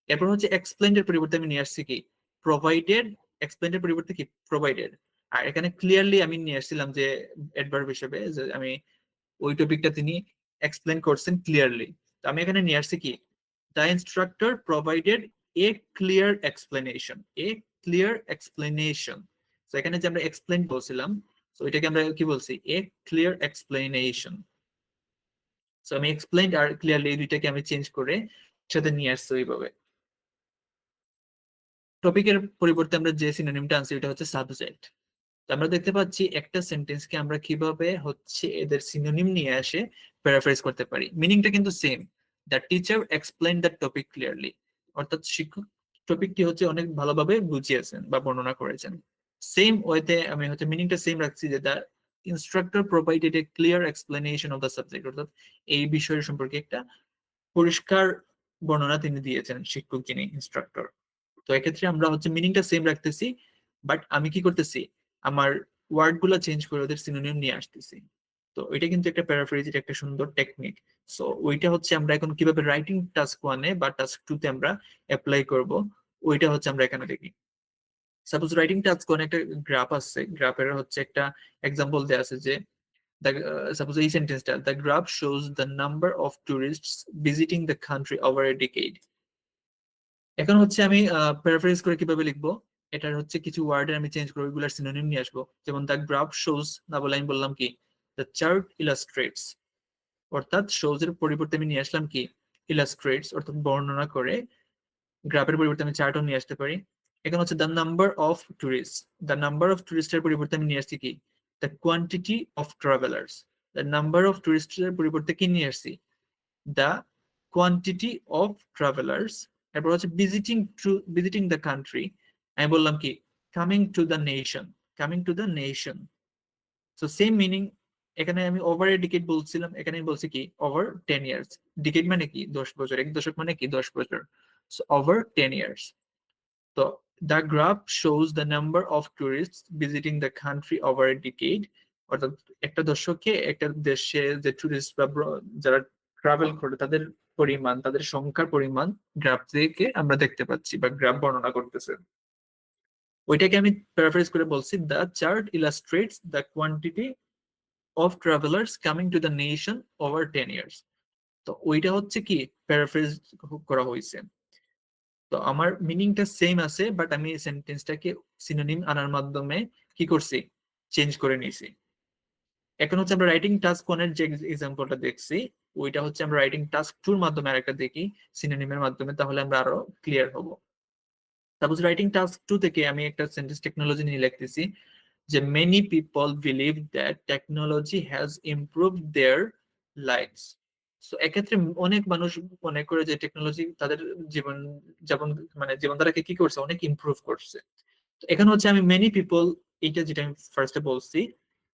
এরপর হচ্ছে এক্সপ্লেইনের পরিবর্তে আমি নিয়ে আসছি কি, প্রোভাইডেড, এক্সপ্লেইনের পরিবর্তে কি, প্রোভাইডেড। আর এখানে ক্লিয়ারলি আমি নিয়ে আসছিলাম যে অ্যাডভার্ব হিসেবে, যে আমি ওই টপিকটা তিনি এক্সপ্লেন করছেন ক্লিয়ারলি। তো আমি এখানে নিয়ে আসছি কি, the instructor provided A clear explanation, A clear explanation. তো এখানে যে আমরা এক্সপ্লেন বলছিলাম, তো এটাকে আমরা কি বলছি, এ ক্লিয়ার এক্সপ্লেনেশন। তো আমি এক্সপ্লেইন আর ক্লিয়ারলি এই দুইটাকে আমি চেঞ্জ করে সাথে নিয়ে আসছি ওইভাবে। টপিকের পরিবর্তে আমরা যে সিনোনিমটা আনছি ওটা হচ্ছে সাবজেক্ট। আমরা দেখতে পাচ্ছি একটা সেন্টেন্সকে আমরা কিভাবে হচ্ছে এদের সিনোনিম নিয়ে আসে প্যারাফ্রেজ করতে পারি। মিনিংটা কিন্তু same, the teacher explain the topic clearly, অর্থাৎ শিক্ষক টপিকটি হচ্ছে অনেক ভালোভাবে বুঝিয়েছেন বা বর্ণনা করেছেন। সেম ওয়েতে আমি হচ্ছে মিনিংটা সেম রাখছি, যে the instructor provided A clear explanation of the subject, অর্থাৎ এই বিষয়ের সম্পর্কে একটা পরিষ্কার বর্ণনা তিনি দিয়েছেন, শিক্ষক যিনি ইনস্ট্রাক্টর। তো এক্ষেত্রে আমরা হচ্ছে মিনিংটা সেম রাখতেছি, বাট আমি কি করতেছি, আমার ওয়ার্ড গুলা চেঞ্জ করে ওদের সিনোনিম নিয়ে আসতেছি। তো এটা কিন্তু একটা প্যারাফ্রেজের একটা সুন্দর টেকনিক। সো ওইটা হচ্ছে আমরা এখন কিভাবে রাইটিং টাস্ক 1-এ বা টাস্ক 2-তে আমরা অ্যাপ্লাই করব, ওইটা হচ্ছে আমরা এখানে দেখি। সাপোজ রাইটিং টাস্ক 1 একটা গ্রাফ আছে, গ্রাফের হচ্ছে একটা এক্সাম্পল দেওয়া আছে যে সাপোজ এই সেন্টেন্সটা, the graph shows the number of tourists visiting the country over a decade. এখন হচ্ছে আমি প্যারাফ্রেজ করে কিভাবে লিখবো, এটার হচ্ছে কিছু ওয়ার্ডের আমি চেঞ্জ করে ওইগুলার সিনোনিম নিয়ে আসবো। যেমন দ্য গ্রাফ শোজ না বলে আমি বললাম কি দ্য চার্ট ইলাস্ট্রেটস, অর্থাৎ শোজ এর পরিবর্তে আমি নিয়ে আসলাম কি ইলাস্ট্রেটস, অর্থাৎ বর্ণনা করে। গ্রাফের পরিবর্তে আমি চার্টও নিয়ে আসতে পারি। এখন হচ্ছে the number of tourist, the number of টুরিস্টের পরিবর্তে আমি নিয়ে আসছি কি the quantity of travellers. The number of টুরিস্টের পরিবর্তে কি নিয়ে আসছি দ্য কোয়ান্টিটি অফ ট্রাভেলার্স। এরপর হচ্ছে ভিজিটিং দ্য কান্ট্রি, আমি বললাম কি coming to the nation, coming to the nation. So same meaning, এখানে আমি ওভার এ ডিকেড বলছিলাম, এখানে আমি বলছি কি ওভার 10 ইয়ার্স। ডিকেড মানে কি 10 বছর, এক দশক মানে কি 10 বছর। So over 10 years. তো the graph shows the number of tourist visiting the country over a decade, অর্থাৎ একটা দশকে একটা দেশে যে টুরিস্ট বা যারা ট্রাভেল করে তাদের পরিমাণ, তাদের সংখ্যার পরিমাণ গ্রাফ থেকে আমরা দেখতে পাচ্ছি বা গ্রাফ বর্ণনা করতেছে। ওইটাকে আমি প্যারাফ্রেজ করে বলছি the chart illustrates the quantity of travellers coming to the nation over 10 years. তো ওইটা হচ্ছে কি প্যারাফ্রেজ করা হয়েছে। তো আমার মিনিংটা সেম আছে, বাট আমি সেন্টেন্সটাকে সিনোনিম আনার মাধ্যমে কি করছি চেঞ্জ করে নিয়েছি। এখন হচ্ছে আমরা রাইটিং টাস্ক 1-এর যে এক্সাম্পলটা দেখছি, ওইটা হচ্ছে আমরা রাইটিং টাস্ক 2-র মাধ্যমে আরেকটা দেখি সিনোনিমের মাধ্যমে, তাহলে আমরা আরো ক্লিয়ার হব। সাপোজ রাইটিং টাস্ক 2 থেকে আমি একটা সেন্টেন্স টেকনোলজি নিয়ে লিখতেছি যে many people believe that technology has improved their lives. So এক্ষেত্রে অনেক মানুষ মনে করে যে টেকনোলজি তাদের জীবন যেমন মানে জীবনধারাকে কি করছে অনেক ইমপ্রুভ করছে। তো এখানে হচ্ছে আমি মেনি পিপল, এইটা যেটা আমি ফার্স্টে বলছি,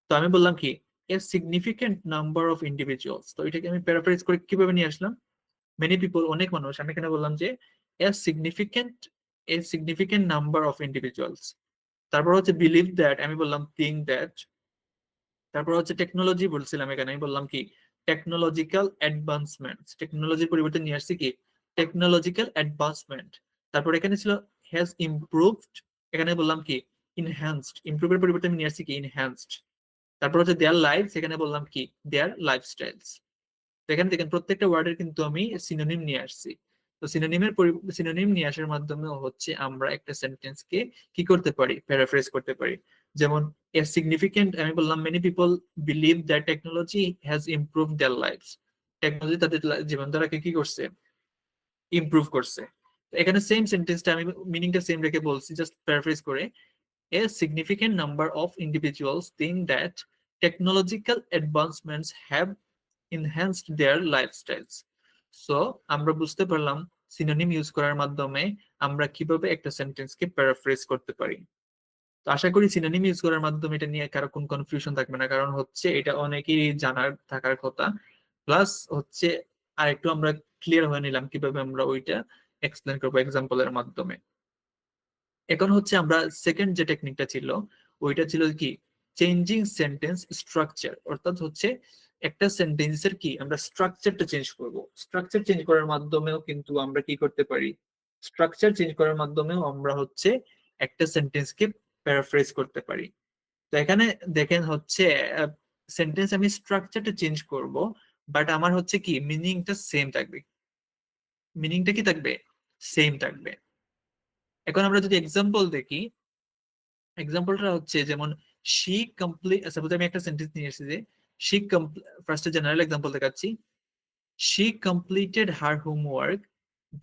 তো আমি বললাম কি a significant number of individuals. তো এটাকে আমি প্যারাফ্রেজ করে কিভাবে নিয়ে আসলাম, মেনি পিপল অনেক মানুষ, আমি এখানে বললাম যে a significant, a significant number of individuals. তারপর হচ্ছে বিলিভ দ্যাট, আমি বললাম থিঙ্ক দ্যাট। তারপর হচ্ছে টেকনোলজি বলছিলাম, এখানে আমি বললাম কি টেকনোলজিক্যাল অ্যাডভান্সমেন্ট, টেকনোলজির পরিবর্তে নিয়ে আসছি কি টেকনোলজিক্যাল অ্যাডভান্সমেন্ট। তারপর এখানে ছিল হ্যাজ ইমপ্রুভড, এখানে বললাম কি ইনহ্যান্সড, ইমপ্রুভের পরিবর্তে আমি নিয়ে আসছি কি ইনহ্যান্সড। তারপর হচ্ছে দেয়ার লাইফ, এখানে বললাম কি দেয়ার লাইফস্টাইলস। এখানে দেখেন প্রত্যেকটা ওয়ার্ডের কিন্তু আমি সিনোনিম নিয়ে আসছি। তো সিনোনিম নিয়ে আসার মাধ্যমে হচ্ছে আমরা একটা সেন্টেন্সকে কি করতে পারি প্যারাফ্রেজ করতে পারি। যেমন এ সিগনিফিকেন্ট, আমি বললাম many people believe that technology has improve their lives, technology তাদের জীবনধারাকে কি করছে ইমপ্রুভ করছে। তো এখানে সেম সেন্টেন্সটা আমি মিনিংটা সেম রেখে বলছি, জাস্ট প্যারাফ্রেজ করে a significant number of individuals think that technological advancements have enhanced their lifestyles. So আমরা বুঝতে পারলাম সিনোনিম ইউজ করার মাধ্যমে আমরা কিভাবে একটা সেন্টেন্সকে প্যারাফ্রেজ করতে পারি। তো আশা করি সিনোনিম ইউজ করার মাধ্যমে এটা নিয়ে কারো কোন কনফিউশন থাকবে না, কারণ হচ্ছে এটা অনেকেরই জানার থাকার কথা। প্লাস হচ্ছে আরেকটু আমরা ক্লিয়ার হয়ে নিলাম কিভাবে আমরা ওইটা এক্সপ্লেন করবো এক্সাম্পলের মাধ্যমে। এখন হচ্ছে আমরা সেকেন্ড যে টেকনিকটা ছিল ওইটা ছিল কি চেঞ্জিং সেন্টেন্স স্ট্রাকচার, অর্থাৎ হচ্ছে একটা সেন্টেন্সের কি আমরা স্ট্রাকচারটা চেঞ্জ করব। স্ট্রাকচার চেঞ্জ করার মাধ্যমেও কিন্তু আমরা কি করতে পারি, স্ট্রাকচার চেঞ্জ করার মাধ্যমেও আমরা হচ্ছে একটা সেন্টেন্সকে প্যারাফ্রেজ করতে পারি। তো এখানে দেখেন হচ্ছে সেন্টেন্স আমি স্ট্রাকচারটা চেঞ্জ করব, বাট আমার হচ্ছে কি মিনিংটা সেম থাকবে। মিনিংটা কি থাকবে সেম থাকবে। এখন আমরা যদি এক্সাম্পল দেখি, এক্সাম্পলটা হচ্ছে যেমন শি কমপ্লিট, সাপোজ আমি একটা সেন্টেন্স নিয়ে এসেছি যে শি ফার্স্টে জেনারেল এক্সাম্পল দেখাচ্ছি, she completed her homework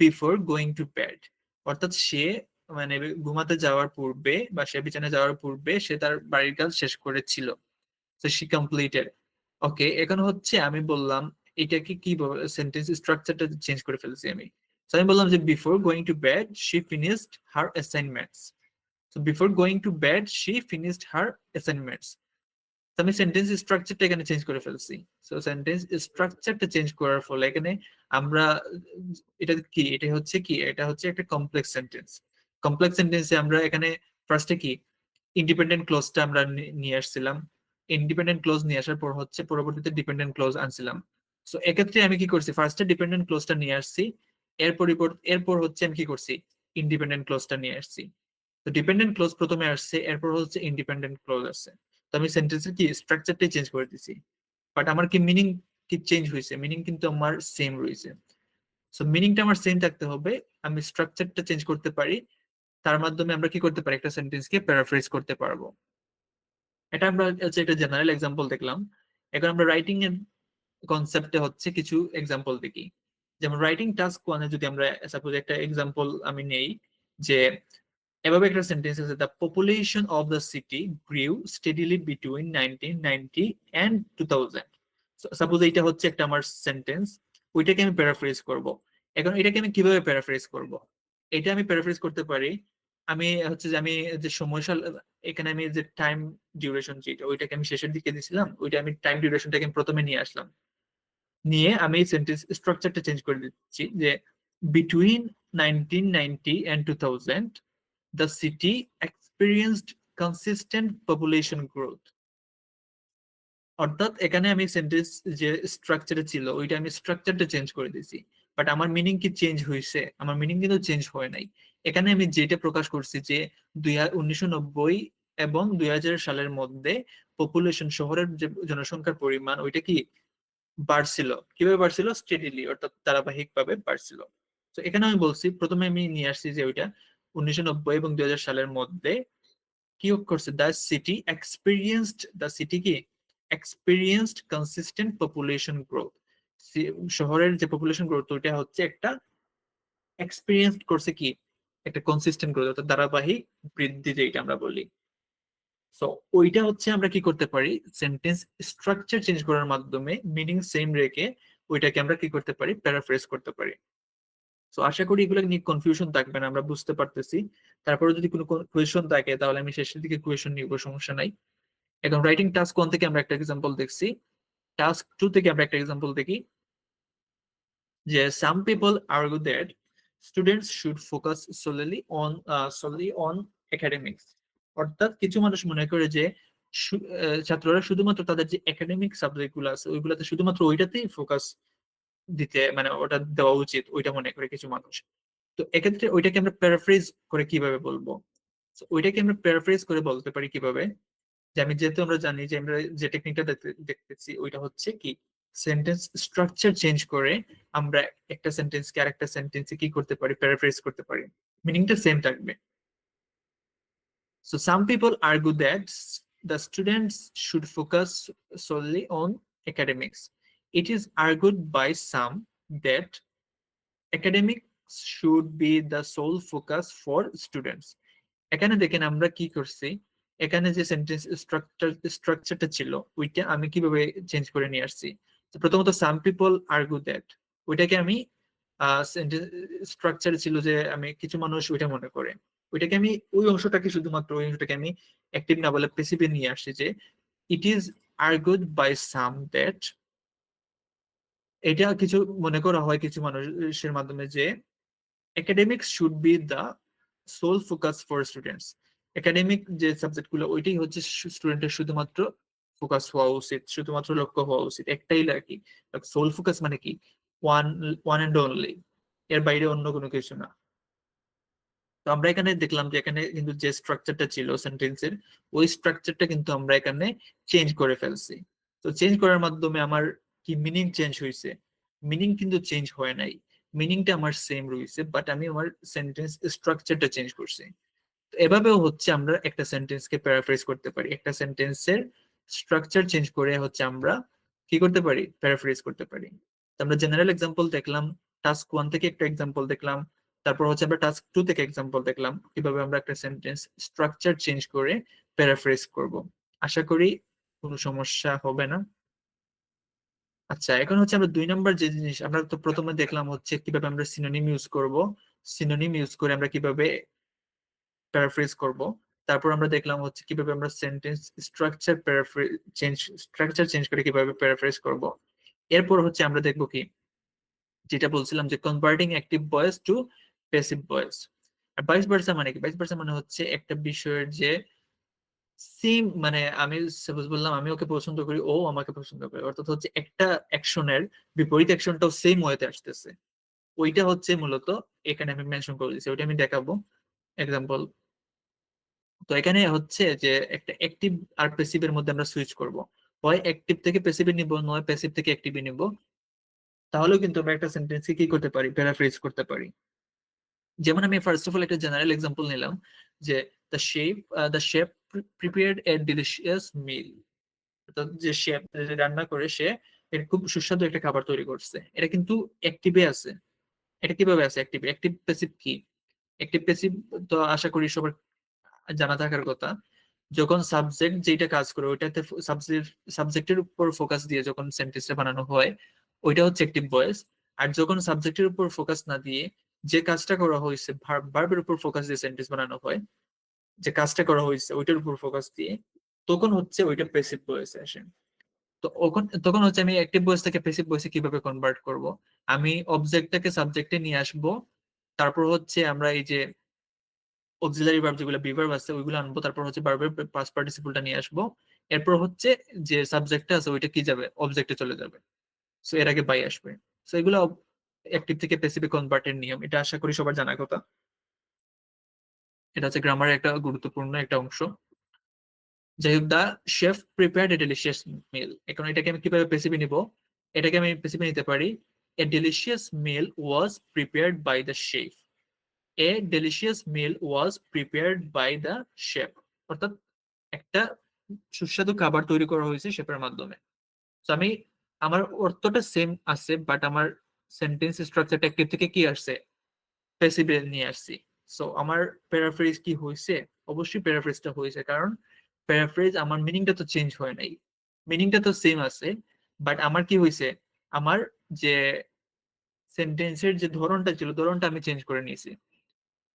before going to bed, অর্থাৎ সে মানে ঘুমাতে যাওয়ার পূর্বে বা সে বিছানায় যাওয়ার পূর্বে সে তার বাড়ির কাজ শেষ করেছিল। তো শি কমপ্লিটেড। ওকে, এখন হচ্ছে আমি বললাম এটাকে কি সেন্টেন্স স্ট্রাকচারটা চেঞ্জ করে ফেলছি আমি। তো আমি বললাম যে before going to bed she finished her assignments. তো before going to bed she finished her assignments. তো আমি সেন্টেন্স স্ট্রাকচারটা এখানে চেঞ্জ করে ফেলছি। তো সেন্টেন্স স্ট্রাকচারটা চেঞ্জ করার ফলে এখানে আমরা এটা কি, এটা হচ্ছে কি, এটা হচ্ছে একটা কমপ্লেক্স সেন্টেন্স। কমপ্লেক্স সেন্টেন্সে আমরা এখানে ফার্স্টে কি ইন্ডিপেন্ডেন্ট ক্লোজটা আমরা নিয়ে আসছিলাম। ইন্ডিপেন্ডেন্ট ক্লোজ নিয়ে আসার পর হচ্ছে পরবর্তীতে ডিপেন্ডেন্ট ক্লোজ আনছিলাম। সো এক্ষেত্রে আমি কি করছি, ফার্স্টে ডিপেন্ডেন্ট ক্লোজটা নিয়ে আসছি, এরপর হচ্ছে আমি কি করছি, ইন্ডিপেন্ডেন্ট ক্লোজটা নিয়ে আসছি। তো ডিপেন্ডেন্ট ক্লোজ প্রথমে আসছে, এরপর হচ্ছে ইন্ডিপেন্ডেন্ট ক্লোজ আসছে। তো আমি সেন্টেন্সের কি স্ট্রাকচারটাই চেঞ্জ করে দিছি, বাট আমার কি মিনিং কি চেঞ্জ হয়েছে, মিনিং কিন্তু আমার সেম রয়েছে। সো মিনিংটা আমার সেম থাকতে হবে, আমি স্ট্রাকচারটা চেঞ্জ করতে পারি, তার মাধ্যমে আমরা কি করতে পারি, একটা সেন্টেন্সকে প্যারাফ্রেজ করতে পারবো। এটা আমরা হচ্ছে একটা জেনারেল এক্সাম্পল দেখলাম। এখন আমরা রাইটিং এর কনসেপ্টে হচ্ছে কিছু এক্সাম্পল দেখি। যেমন রাইটিং টাস্ক ওয়ানে যদি আমরা সাপোজ একটা এক্সাম্পল আমি নেই, যে এভাবে একটা সেন্টেন্স আছে, the population of the city grew steadily between 1990 and 2000। Suppose এইটা হচ্ছে একটা আমার সেন্টেন্স, ওইটাকে আমি প্যারাফ্রেজ করব। এখন এটাকে আমি কিভাবে প্যারাফ্রেজ করব, এটা আমি প্যারাফ্রেজ করতে পারি। আমি হচ্ছে যে আমি যে সময়সাল, এখানে আমি যে টাইম ডিউরেশন যেটা ওইটাকে আমি শেষের দিকে দিছিলাম, ওইটা আমি টাইম ডিউরেশনটাকে আমি প্রথমে নিয়ে আসলাম, নিয়ে আমি সেন্টেন্স স্ট্রাকচারটা চেঞ্জ করে দিচ্ছি যে between 1990 and 2000 the city experienced consistent population growth। অর্থাৎ এখানে আমি সেন্টেন্স যে স্ট্রাকচারে ছিল ওইটা আমি স্ট্রাকচারটা চেঞ্জ করে দিয়েছি, বাট আমার মিনিং কি চেঞ্জ হয়েছে, আমার মিনিং কিন্তু চেঞ্জ হয় নাই। এখানে আমি যেটা প্রকাশ করছি যে 1990 এবং 2000 সালের মধ্যে পপুলেশন, শহরের যে জনসংখ্যার পরিমাণ ওইটা কি বাড়ছিল, কিভাবে বাড়ছিল, স্টেডিলি, অর্থাৎ ধারাবাহিক ভাবে বাড়ছিল। তো এখানে আমি বলছি, প্রথমে আমি নিয়ে আসছি যে ওইটা 1990 এবং 2000 সালের মধ্যে কি করছে, দ্য সিটি কি এক্সপিরিয়েন্সড কনসিস্টেন্ট পপুলেশন গ্রোথ। শহরের যে পপুলেশন গ্রোথ ওইটা হচ্ছে একটা এক্সপিরিয়েন্স করছে কি, একটা কনসিস্টেন্ট গ্রোথ, অর্থাৎ ধারাবাহিক বৃদ্ধি যেটা আমরা বলি। সো ওইটা হচ্ছে আমরা কি করতে পারি, সেন্টেন্স স্ট্রাকচার চেঞ্জ করার মাধ্যমে মিনিং সেম রেখে ওইটাকে আমরা কি করতে পারি, প্যারাফ্রেজ করতে পারি। তো আশা করি এগুলো নিয়ে কনফিউশন থাকবে না, আমরা বুঝতে পারতেছি। তারপরে যদি কোনো কোয়েশন থাকে তাহলে আমি শেষের দিকে কোয়েশন নিব, সমস্যা নাই। এখন রাইটিং টাস্ক 1 থেকে আমরা একটা এক্সাম্পল দেখছি, টাস্ক 2 থেকে আমরা একটা এক্সাম্পল দেখি, যে some people argue that students should focus solely on academics. অর্থাৎ কিছু মানুষ মনে করে যে ছাত্ররা শুধুমাত্র তাদের যে একাডেমিক সাবজেক্ট গুলো আছে ওইগুলাতে শুধুমাত্র ওইটাতেই ফোকাস দিতে, মানে ওটা দেওয়া উচিত, ওইটা মনে করে কিছু মানুষ। তো এক্ষেত্রে ওইটাকে আমরা প্যারাফ্রেজ করে কিভাবে বলবো, তো ওইটাকে আমরা প্যারাফ্রেজ করে বলতে পারি কিভাবে, যে আমি যেহেতু আমরা জানি যে আমরা যে টেকনিকটা দেখতেছি ওইটা হচ্ছে কি সেন্টেন্স স্ট্রাকচার চেঞ্জ করে আমরা একটা সেন্টেন্সকে আরেকটা সেন্টেন্সে কি করতে পারি, প্যারাফ্রেজ করতে পারি, মিনিংটা সেম থাকবে। So some people argue that the students should focus solely on academics. It is argued by some that academics should be the sole focus for students. এখানে দেখেন আমরা কি করছি, এখানে যে সেন্টেন্স স্ট্রাকচারটা ছিল ওইটা আমি কিভাবে চেঞ্জ করে নিয়ে আসছি। তো প্রথমত সাম পিপল আর্গু দ্যাট, ওইটাকে আমি স্ট্রাকচার ছিল যে আমি কিছু মানুষ ওইটা মনে করে, ওইটাকে আমি ওই অংশটাকে শুধুমাত্র ওই অংশটাকে আমি অ্যাক্টিভ না বলে প্যাসিভে নিয়ে আসছি, যে it is argued by some that, এটা কিছু মনে করা হয় কিছু মানুষের মাধ্যমে যে academics should be the sole focus for students. Academic যে সাবজেক্ট গুলো ওইটাই হচ্ছে স্টুডেন্টের শুধুমাত্র ফোকাস হওয়া উচিত, শুধুমাত্র লক্ষ্য হওয়া উচিত, একটাই আর কি। সোল ফোকাস মানে কি, ওয়ান ওয়ান এন্ড অনলি, এর বাইরে অন্য কোনো কিছু না। তো আমরা এখানে দেখলাম যে এখানে কিন্তু যে স্ট্রাকচারটা ছিল সেন্টেন্সের ওই স্ট্রাকচারটা কিন্তু আমরা এখানে চেঞ্জ করে ফেলছি। তো চেঞ্জ করার মাধ্যমে আমার কি মিনিং চেঞ্জ হয়েছে, মিনিং কিন্তু চেঞ্জ হয় নাই, মিনিংটা আমার সেম রয়েছে, বাট আমি আমার সেন্টেন্স স্ট্রাকচারটা চেঞ্জ করছি। তো এভাবেও হচ্ছে আমরা একটা সেন্টেন্সকে প্যারাফ্রেজ করতে পারি, একটা সেন্টেন্সের স্ট্রাকচার চেঞ্জ করে হচ্ছে আমরা কি করতে পারি, প্যারাফ্রেজ করতে পারি। তো আমরা জেনারেল এক্সাম্পল দেখলাম, টাস্ক 1 থেকে একটা এক্সাম্পল দেখলাম, তারপর হচ্ছে আমরা টাস্ক 2 থেকে এক্সাম্পল দেখলাম কিভাবে আমরা একটা সেন্টেন্স স্ট্রাকচার চেঞ্জ করে প্যারাফ্রেজ করব। আশা করি কোনো সমস্যা হবে না। আচ্ছা, এখন হচ্ছে আমরা 2 নম্বর যে জিনিস আমরা তো প্রথমে দেখলাম হচ্ছে কিভাবে আমরা সিনোনিম ইউজ করব, সিনোনিম ইউজ করে আমরা কিভাবে প্যারাফ্রেজ করব। তারপর আমরা দেখলাম হচ্ছে কিভাবে আমরা সেন্টেন্স স্ট্রাকচার চেঞ্জ করে কিভাবে প্যারাফ্রেজ করব। এরপর হচ্ছে আমরা দেখবো কি, যেটা বলছিলাম যে converting active voice to passive voice. আর ভাইস ভার্সা মানে কি? ভাইস ভার্সা মানে হচ্ছে একটা বিষয়ের যে সেম, মানে আমি সাপোজ বললাম আমি ওকে পছন্দ করি, ও আমাকে পছন্দ করে, অর্থাৎ হচ্ছে একটা অ্যাকশনের বিপরীত অ্যাকশনটাও সেম ওয়েতে আসতেছে। ওইটা হচ্ছে মূলত এখানে আমি মেনশন করে দিচ্ছি, ওইটা আমি দেখাবো এক্সাম্পল। তো এখানে হচ্ছে যে একটা অ্যাক্টিভ আর প্যাসিভ এর মধ্যে আমরা সুইচ করব, হয় অ্যাক্টিভ থেকে প্যাসিভে নিব, নয় প্যাসিভ থেকে অ্যাক্টিভে নিব। তাহলেও কিন্তু আমরা একটা সেন্টেন্সকে কি করতে পারি, প্যারাফ্রেজ করতে পারি। যেমন আমি ফার্স্ট অফ অল একটা জেনারেল এক্সাম্পল নিলাম যে the chef prepared a delicious meal. অর্থাৎ যে শেফ যে রান্না করে সে এর খুব সুস্বাদু একটা খাবার তৈরি করছে, এটা কিন্তু অ্যাক্টিভে আছে। এটা কিভাবে আছে অ্যাক্টিভ? অ্যাক্টিভ প্যাসিভ কি? অ্যাক্টিভ প্যাসিভ তো আশা করি সবার জানা থাকার কথা। যখন সাবজেক্ট যেটা কাজ করে ওইটাতে সাবজেক্টের উপর ফোকাস দিয়ে যখন সেন্টেন্সটা বানানো হয়, ওইটা হচ্ছে অ্যাক্টিভ ভয়েস। আর যখন সাবজেক্টের উপর ফোকাস না দিয়ে যে কাজটা করা হয়েছে ভার্বের উপর ফোকাস দিয়ে সেন্টেন্স বানানো হয়, যে কাজটা করা হয়েছে ওইটার উপর ফোকাস দিয়ে, তখন হচ্ছে ওইটা প্যাসিভ ভয়েসে আসে। তো তখন হচ্ছে আমি অ্যাক্টিভ ভয়েস থেকে প্যাসিভ ভয়েসে কিভাবে কনভার্ট করব? আমি অবজেক্টটাকে সাবজেক্টে নিয়ে আসব, তারপর হচ্ছে আমরা এই যে অক্সিলারি ভার্ব যেগুলো বিভার্ব আছে ওইগুলো আনবো, তারপর হচ্ছে ভার্বের পাস্ট পার্টিসিপলটা নিয়ে আসবো। এরপর হচ্ছে যে সাবজেক্টটা আছে ওইটা কি যাবে, অবজেক্টে চলে যাবে। সো এর আগে বাই আসবে। সো এগুলো অ্যাক্টিভ থেকে প্যাসিভে কনভার্টের নিয়ম, এটা আশা করি সবার জানা কথা। এটা হচ্ছে গ্রামারের একটা গুরুত্বপূর্ণ একটা অংশ। যাই হোক, দা শেফ প্রিপেয়ার্ড এ ডেলিশিয়াস মিল, এখন এটাকে আমি কিভাবে প্যাসিভে নিব? এটাকে আমি প্যাসিভে নিতে পারি, a delicious meal was prepared by the chef. A delicious meal was prepared by the chef, অর্থাৎ একটা সুস্বাদু খাবার তৈরি করা হয়েছে শেফের মাধ্যমে। তো আমি আমার অর্থটা সেম আছে, বাট আমার সেন্টেন্স স্ট্রাকচারটা অ্যাক্টিভ থেকে কি আসছে, প্যাসিভে নিয়ে আসছি। সো আমার প্যারাফ্রেজ কি হয়েছে? অবশ্যই প্যারাফ্রেজটা হয়েছে, কারণ প্যারাফ্রেজ আমার মিনিংটা তো চেঞ্জ হয় নাই, মিনিংটা তো সেম আছে। বাট আমার কি হয়েছে, আমার যে সেন্টেন্সের যে ধরনটা ছিল ধরনটা আমি চেঞ্জ করে নিয়েছি।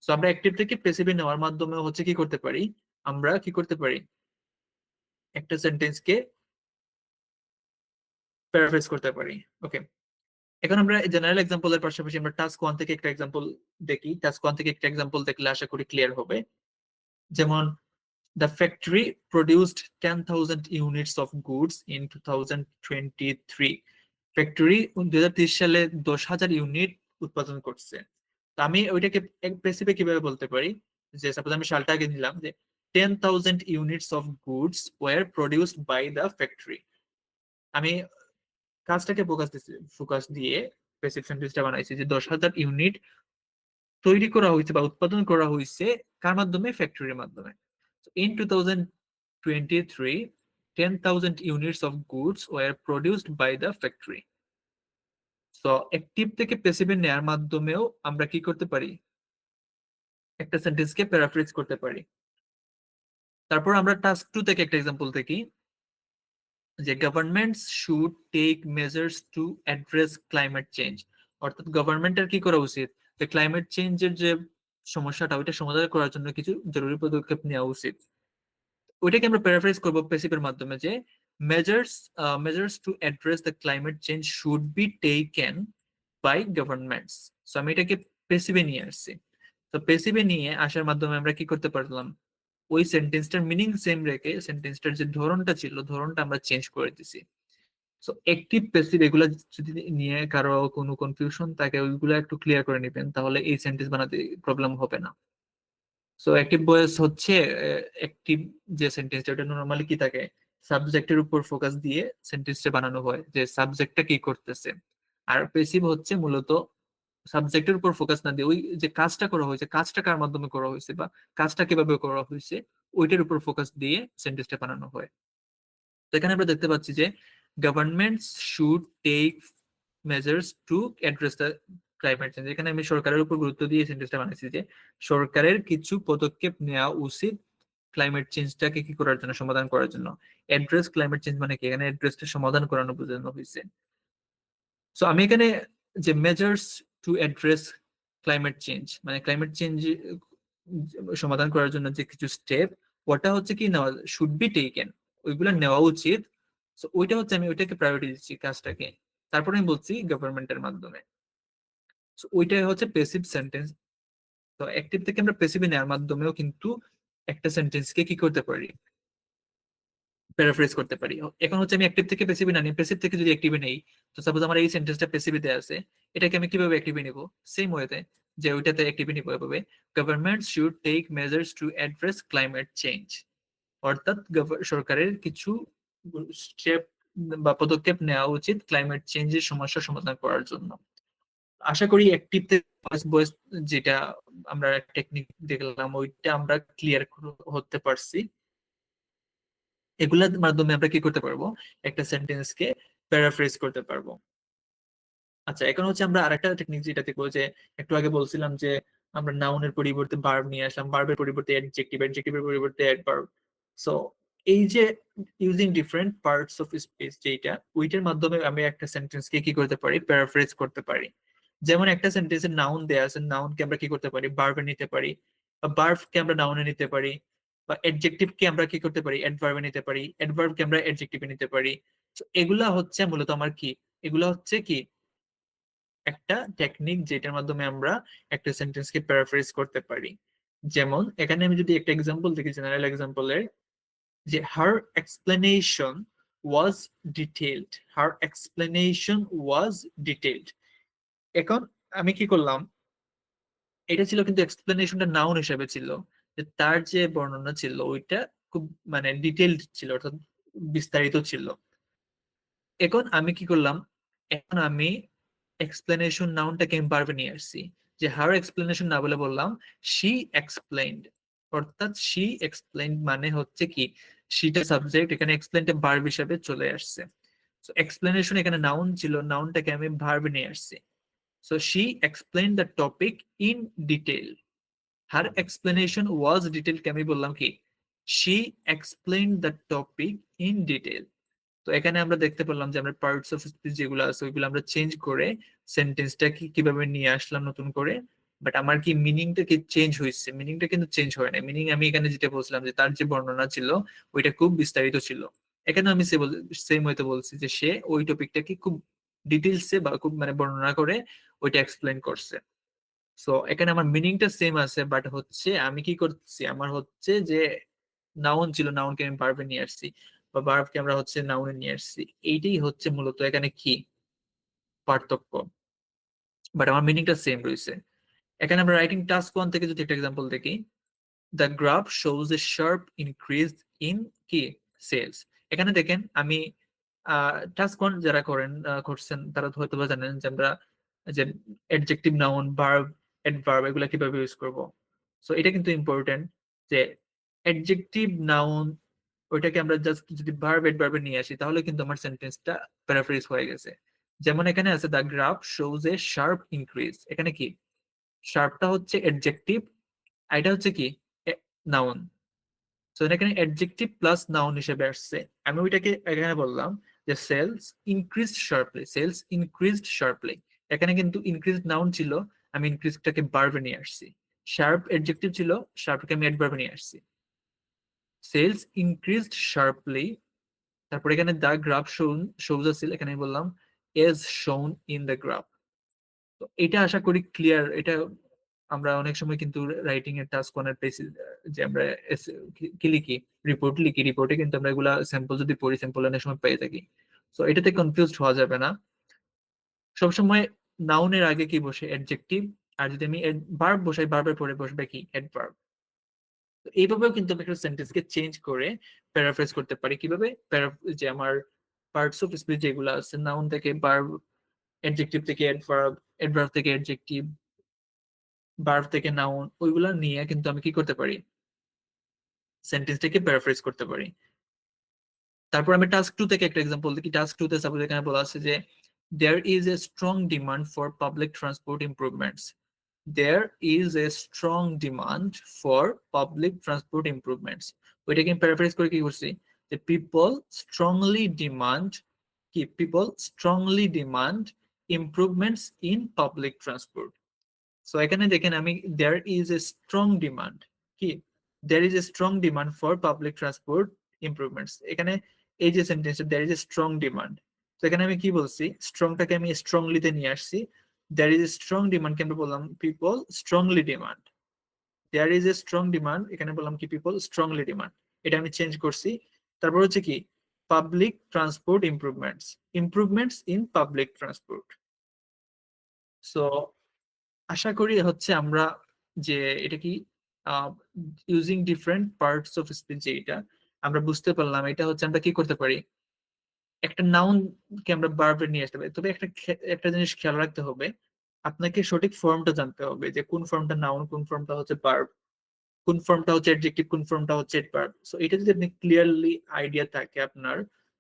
সো আমরা অ্যাক্টিভ থেকে প্যাসিভে নেওয়ার মাধ্যমে হচ্ছে কি করতে পারি, আমরা কি করতে পারি, একটা সেন্টেন্সকে প্যারাফ্রেজ করতে পারি। ওকে, এখন আমরা জেনারেল এক্সাম্পলের পাশাপাশি আমরা টাস্ক 1 থেকে একটা এক্সাম্পল দেখি। টাস্ক 1 থেকে একটা এক্সাম্পল দেখলে আশা করি ক্লিয়ার হবে। যেমন, the factory produced 10,000 units of goods in 2023। Factory 2023 সালে 10,000 ইউনিট উৎপাদন করছে। তো আমি ওইটাকে প্যাসিভে কিভাবে বলতে পারি, যে সাপোজ আমি সালটা আগে নিলাম যে 10,000 units of goods were produced by the factory. আমি কাজটাকে ফোকাস দিয়ে প্যাসিভ সেন্টেন্সটা বানাইছি যে 10,000 ইউনিট তৈরি করা হয়েছে বা উৎপাদন করা হয়েছে কার মাধ্যমে, ফ্যাক্টরির মাধ্যমে। In 2023 10,000 units of goods were produced by the factory. তো অ্যাক্টিভ থেকে প্যাসিভে নেয়ার মাধ্যমেও আমরা কি করতে পারি, একটা সেন্টেন্সকে প্যারাফ্রেজ করতে পারি। তারপর আমরা টাস্ক 2 থেকে একটা এক্সাম্পল দেখি, যে governments should take measures to address climate change. অর্থাৎ গভর্নমেন্টের কি করা উচিত, যে ক্লাইমেট চেঞ্জের যে সমস্যাটা ওইটা সমাধান করার জন্য কিছু জরুরি পদক্ষেপ নেওয়া উচিত। ওইটাকে আমরা প্যারাফ্রেজ করবো প্যাসিভের মাধ্যমে, যে measures measures to address the climate change should be taken by governments. So আমি এটাকে প্যাসিভে নিয়ে আসছি। তো প্যাসিভে নিয়ে আসার মাধ্যমে আমরা কি করতে পারলাম, ওই সেন্টেন্সটার মিনিং সেম রেখে সেন্টেন্সটার যে ধরনটা ছিল ধরনটা আমরা চেঞ্জ করে দিছি। সো অ্যাক্টিভ প্যাসিভ এগুলো যদি নিয়ে কারো কোনো কনফিউশন থাকে ওইগুলো একটু ক্লিয়ার করে নেবেন, তাহলে এই সেন্টেন্স বানাতে প্রবলেম হবে না। সো অ্যাক্টিভ ভয়েস হচ্ছে অ্যাক্টিভ যে সেন্টেন্সটা ওটা নর্মালি কি থাকে, সাবজেক্টের উপর ফোকাস দিয়ে সেন্টেন্সটা বানানো হয় যে সাবজেক্টটা কি করতেছে। আর প্যাসিভ হচ্ছে মূলত সাবজেক্টের উপর ফোকাস না দিয়ে ওই যে কাজটা করা হয়েছে কাজটা কার মাধ্যমে করা হয়েছে বা কাজটা কিভাবে করা হয়েছে ওইটার উপর ফোকাস দিয়ে সেন্টেন্সটা বানানো হয়। তো এখানে আমরা দেখতে পাচ্ছি যে governments should take measures to address the climate change, এখানে আমি সরকারের উপর গুরুত্ব দিয়ে সেন্টেন্সটা বানাইছি যে সরকারের কিছু পদক্ষেপ নেওয়া উচিত ক্লাইমেট চেঞ্জটাকে কি করার জন্য, সমাধান করার জন্য। অ্যাড্রেস ক্লাইমেট চেঞ্জ মানে কি, এখানে অ্যাড্রেসটা সমাধান করানো বোঝানো হয়েছে। সো আমি এখানে যে measures to address climate change, মানে ক্লাইমেট চেঞ্জ সমাধান করার জন্য যে কিছু স্টেপ, ওটা হচ্ছে কি নেওয়া শুড বি টেকেন, ওইগুলো নেওয়া উচিত। সো ওইটা হচ্ছে আমি ওইটাকে প্রায়োরিটি দিচ্ছি কাজটাকে। তারপরে আমি বলছি গভর্নমেন্টের মাধ্যমে। সো ওইটাই হচ্ছে প্যাসিভ সেন্টেন্স। তো অ্যাক্টিভ থেকে আমরা প্যাসিভে নেওয়ার মাধ্যমেও কিন্তু একটা সেন্টেন্সকে কি করতে পারি, প্যারাফ্রেজ করতে পারি। এখন হচ্ছে আমি অ্যাক্টিভ থেকে প্যাসিভে না নিই, প্যাসিভ থেকে যদি অ্যাক্টিভে নেই, তো সাপোজ আমার এই সেন্টেন্সটা প্যাসিভে দেওয়া আছে, এটাকে আমি কিভাবে অ্যাক্টিভে নিব, সেম ওয়েতে যে ওইটাতে অ্যাক্টিভে নিব এভাবে, government should take measures to address climate change. অর্থাৎ সরকারের কিছু স্টেপ বা পদক্ষেপ নেওয়া উচিত ক্লাইমেট চেঞ্জের সমস্যা সমাধান করার জন্য। আশা করি অ্যাক্টিভ ভয়েস যেটা আমরা টেকনিক দেখলাম ওইটা আমরা ক্লিয়ার হতে পারছি। এগুলোর মাধ্যমে আমরা কি করতে পারবো, একটা সেন্টেন্সকে প্যারাফ্রেজ করতে পারবো। আচ্ছা, এখন হচ্ছে আমরা আরেকটা টেকনিক যেটা দেখবো, যে একটু আগে বলছিলাম যে আমরা নাউনের পরিবর্তে ভার্ব নিয়ে আসলাম, ভার্বের পরিবর্তে অ্যাডজেক্টিভ, অ্যাডজেক্টিভের পরিবর্তে অ্যাডভার্ব। সো এই যে using different parts of speech যেটা, ওইটার মাধ্যমে আমি একটা সেন্টেন্সকে কি করতে পারি, প্যারাফ্রেজ করতে পারি। যেমন একটা সেন্টেন্সের নাউন দেয়া আছে, নাউনকে আমরা কি করতে পারি, ভার্বে নিতে পারি, বা ভার্বকে আমরা নাউনে নিতে পারি, বা অ্যাডজেক্টিভকে আমরা কি করতে পারি, অ্যাডভার্বে নিতে পারি, অ্যাডভার্বকে আমরা অ্যাডজেক্টিভে নিতে পারি। তো এগুলা হচ্ছে মূলত আমার কি, এগুলা হচ্ছে কি একটা টেকনিক যেটার মাধ্যমে আমরা একটা সেন্টেন্সকে প্যারাফ্রেজ করতে পারি। যেমন এখানে আমি যদি একটা এক্সাম্পল দেখি, জেনারেল এক্সাম্পলের, যে হার এক্সপ্লেনেশন ওয়াজ ডিটেইলড, হার এক্সপ্লেনেশন ওয়াজ ডিটেইলড। এখন আমি কি করলাম, এটা ছিল কিন্তু এক্সপ্লেনেশনটা নাউন হিসেবে ছিল, যে তার যে বর্ণনা ছিল ওইটা খুব মানে ডিটেইলড ছিল, অর্থাৎ বিস্তারিত ছিল। এখন আমি কি করলাম, এখন আমি এক্সপ্লেনেশন নাউনটাকে আমি ভার্বে নিয়ে আসছি, যে হার এক্সপ্লেনেশন না বলে বললাম শি এক্সপ্লেইনড। অর্থাৎ শি এক্সপ্লেইনড মানে হচ্ছে কি, শিটা সাবজেক্ট, এখানে এক্সপ্লেইনটা ভার্ব হিসেবে চলে আসছে। সো এক্সপ্লেনেশন এখানে নাউন ছিল, নাউনটাকে আমি ভার্বে নিয়ে আসছি। So she explain the topic in detail. Her explanation was detail কে আমি বললাম কি, she explain the topic in detail. তো এখানে আমরা দেখতে পেলাম যে আমরা পার্টস অফ স্পিচ যেগুলো আছে ওইগুলো আমরা চেঞ্জ করে সেন্টেন্সটা কি কিভাবে নিয়ে আসলাম নতুন করে। বাট আমার কি মিনিংটা কি চেঞ্জ হয়েছে, মিনিংটা কিন্তু চেঞ্জ হয় না। মিনিং আমি এখানে যেটা বলছিলাম যে তার যে বর্ণনা ছিল ওইটা খুব বিস্তারিত ছিল, এখানে আমি সেম হয়তো বলছি যে সে ওই টপিকটাকে খুব ডিটেলসে বা খুব মানে বর্ণনা করে ওইটা এক্সপ্লেন করছে। সো এখানে আমার মিনিংটা সেম আছে, বাট হচ্ছে আমি কি করছি, আমার হচ্ছে যে নাউন ছিল, নাউনকে আমি ভার্বে নিয়ে আসছি, বা ভার্বকে আমরা হচ্ছে নাউনে নিয়ে আসছি। এইটাই হচ্ছে মূলত এখানে কি পার্থক্য, বাট আমার মিনিংটা সেম রয়েছে। এখানে আমরা রাইটিং টাস্ক 1 থেকে যদি একটা এক্সাম্পল দেখি, the graph shows A sharp increase in কি সেলস। এখানে দেখেন আমি টাস্ক 1 যারা করছেন তারা তো হয়তো বা জানেন যে আমরা যে অ্যাডজেক্টিভ, নাউন, ভার্ব, অ্যাডভার্ব এগুলা কিভাবে ইউজ করব। সো এটা কিন্তু ইম্পর্টেন্ট যে অ্যাডজেক্টিভ, নাউন ওইটাকে আমরা জাস্ট যদি ভার্ব অ্যাডভার্বে নিয়ে আসি তাহলে কিন্তু আমার সেন্টেন্সটা প্যারাফ্রেজ হয়ে গেছে। যেমন এখানে আছে the graph shows A sharp increase, এখানে কি শার্পটা হচ্ছে অ্যাডজেক্টিভ, আর এটা হচ্ছে কি নাউন। তো এখানে অ্যাডজেক্টিভ প্লাস নাউন হিসেবে আসছে। আমি ওইটাকে এখানে বললাম যে sales increased sharply, sales increased sharply. এখানে কিন্তু ইনক্রিজড নাউন ছিল, আমি ইনক্রিজটাকে ভার্বে নিয়ে আসছি। শার্প অ্যাডজেক্টিভ ছিল, শার্পকে আমি অ্যাডভার্বে নিয়ে আসছি। সেলস ইনক্রিজড শার্পলি, তারপর এখানে দা গ্রাফ শোজ আছিল, এখানে বললাম এজ শোন ইন দ্য গ্রাফ। তো এটা আশা করি ক্লিয়ার। এটা আমরা অনেক সময় কিন্তু রাইটিং এর টাস্ক ওয়ানের পেজ, যে আমরা কি লিখি, রিপোর্ট লিখি, রিপোর্টে কিন্তু আমরা এগুলা স্যাম্পল যদি পড়ি, স্যাম্পল অনেক সময় পেয়ে থাকি। তো এটাতে কনফিউজড হওয়া যাবে না। সবসময় নাউনের আগে কি বসে, অ্যাডজেক্টিভ, আর যদি আমি ভার্ব বসাই ভার্বের পরে বসবে কি অ্যাডভার্ব। তো এইভাবেও কিন্তু আমি একটা সেন্টেন্সকে চেঞ্জ করে প্যারাফ্রেজ করতে পারি। কিভাবে, যে আমার পার্টস অফ স্পিচ যেগুলো আছে, নাউন থেকে ভার্ব, অ্যাডজেক্টিভ থেকে অ্যাডভার্ব, অ্যাডভার্ব থেকে অ্যাডজেক্টিভ, ভার্ব থেকে নাউন, ওইগুলা নিয়ে কিন্তু আমি কি করতে পারি, সেন্টেন্সটাকে প্যারাফ্রেজ করতে পারি। তারপর আমি টাস্ক 2 থেকে একটা এক্সাম্পল দেখি। টাস্ক 2 তে সাপোজ এখানে বলা আছে যে there is a strong demand for public transport improvements. There is a strong demand for public transport improvements. ওইটাকে আমি প্যারাফ্রেজ করে কি করছি, যে people strongly demand improvements in public transport. So এখানে দেখেন আমি there is a strong demand, কি there is a strong demand for public transport improvements, এখানে এই যে sentence there is a strong demand, তো এখানে আমি কি বলছি, স্ট্রংটাকে আমি স্ট্রংলি তে নিয়ে আসছি, there is a strong demand কে আমরা বললাম people strongly demand, there is a strong demand এখানে বললাম কি people strongly demand, এটা আমি চেঞ্জ করছি। তারপর হচ্ছে কি public transport improvements in public transport. So আশা করি হচ্ছে আমরা যে এটা কি using different parts of speech, যে এটা আমরা বুঝতে পারলাম, এটা হচ্ছে আমরা কি করতে পারি, একটা নাউন কে আমরা বারবার নিয়ে আসতে পারি। তবে একটা জিনিস খেয়াল রাখতে হবে, আপনাকে সঠিক ফর্মটা জানতে হবে, যে কোন ফর্মটা নাউন, কোন ফর্মটা হচ্ছে ভার্ব, কোন ফর্মটা হচ্ছে অ্যাডজেক্টিভ, কোন ফর্মটা হচ্ছে অ্যাডভার্ব। সো এটা যদি আপনি ক্লিয়ারলি আইডিয়া থাকে আপনার,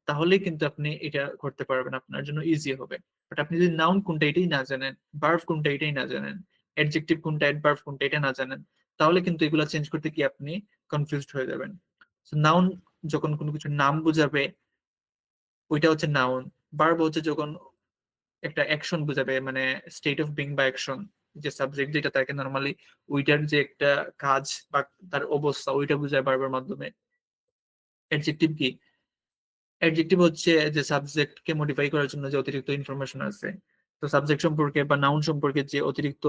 তাহলে কিন্তু আপনি এটা করতে পারবেন, আপনার জন্য ইজি হবে। বাট আপনি যদি নাউন কোনটা এটাই না জানেন, ভার্ব কোনটা এটাই না জানেন, অ্যাডজেক্টিভ কোনটা, অ্যাডভার্ব কোনটা এটা না জানেন, তাহলে কিন্তু এগুলো চেঞ্জ করতে কি আপনি কনফিউজড হয়ে যাবেন। সো নাউন যখন কোনো কিছু নাম বুঝাবে ওইটা হচ্ছে নাউন, ভার্ব হচ্ছে যখন একটা অ্যাকশন বুঝাবে, মানে স্টেট অফ বিং বা অ্যাকশন, যে সাবজেক্ট যেটা থাকে নর্মালি ওইটার যে একটা কাজ বা তার অবস্থা ওইটা বুঝায় ভার্বের মাধ্যমে। অ্যাডজেক্টিভ কি, অ্যাডজেক্টিভ হচ্ছে যে সাবজেক্টকে মডিফাই করার জন্য যে অতিরিক্ত ইনফরমেশন আছে, তো সাবজেক্ট সম্পর্কে বা নাউন সম্পর্কে যে অতিরিক্ত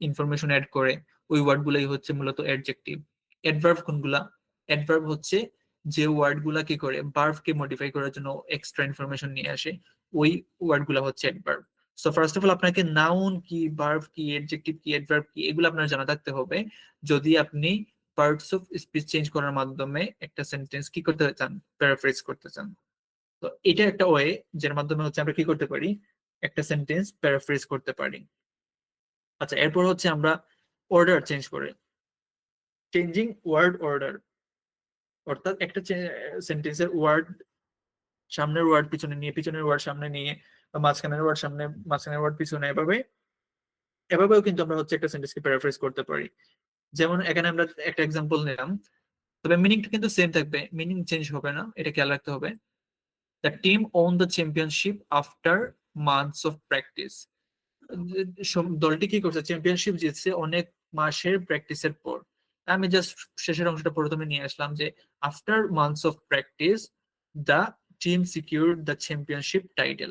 ইনফরমেশন অ্যাড করে ওই ওয়ার্ড গুলাই হচ্ছে মূলত অ্যাডজেক্টিভ। অ্যাডভার্ব কোনগুলা, অ্যাডভার্ব হচ্ছে যে ওয়ার্ড গুলা কি করে ভার্বকে মডিফাই করার জন্য এক্সট্রা ইনফরমেশন নিয়ে আসে, ওই ওয়ার্ড গুলা হচ্ছে adverb. So first of all আপনাকে নাউন কি, ভার্ব কি, অ্যাডজেক্টিভ কি, অ্যাডভার্ব কি, এগুলো আপনার জানা থাকতে হবে যদি আপনি পার্টস অফ স্পিচ চেঞ্জ করার মাধ্যমে একটা সেন্টেন্স কি করতে চান, প্যারাফ্রেজ করতে চান। তো এটা একটা ওয়ে যার মাধ্যমে হচ্ছে আমরা কি করতে পারি, একটা সেন্টেন্স প্যারাফ্রেজ করতে পারি। আচ্ছা, এরপর হচ্ছে আমরা অর্ডার চেঞ্জ করে, চেঞ্জিং ওয়ার্ড অর্ডার, অর্থাৎ একটা সেন্টেন্সের ওয়ার্ড সামনের ওয়ার্ড পিছনে নিয়ে, পিছনের ওয়ার্ড সামনে নিয়ে, বা মাঝখানের ওয়ার্ড সামনে, মাঝখানের ওয়ার্ড পিছনে, এভাবেও কিন্তু আমরা হচ্ছে একটা সেন্টেন্সকে প্যারাফ্রেজ করতে পারি। যেমন এখানে আমরা একটা এক্সাম্পল নিলাম, তবে মিনিংটা কিন্তু সেম থাকবে, মিনিং চেঞ্জ হবে না, এটা খেয়াল রাখতে হবে। The team won the championship after months of practice. দলটি কি করছে, চ্যাম্পিয়নশিপ জিতছে অনেক মাসের প্র্যাকটিসের পর। আমি জাস্ট শেষের অংশটা প্রথমে নিয়ে আসলাম, যে after months of practice the team secure the championship title,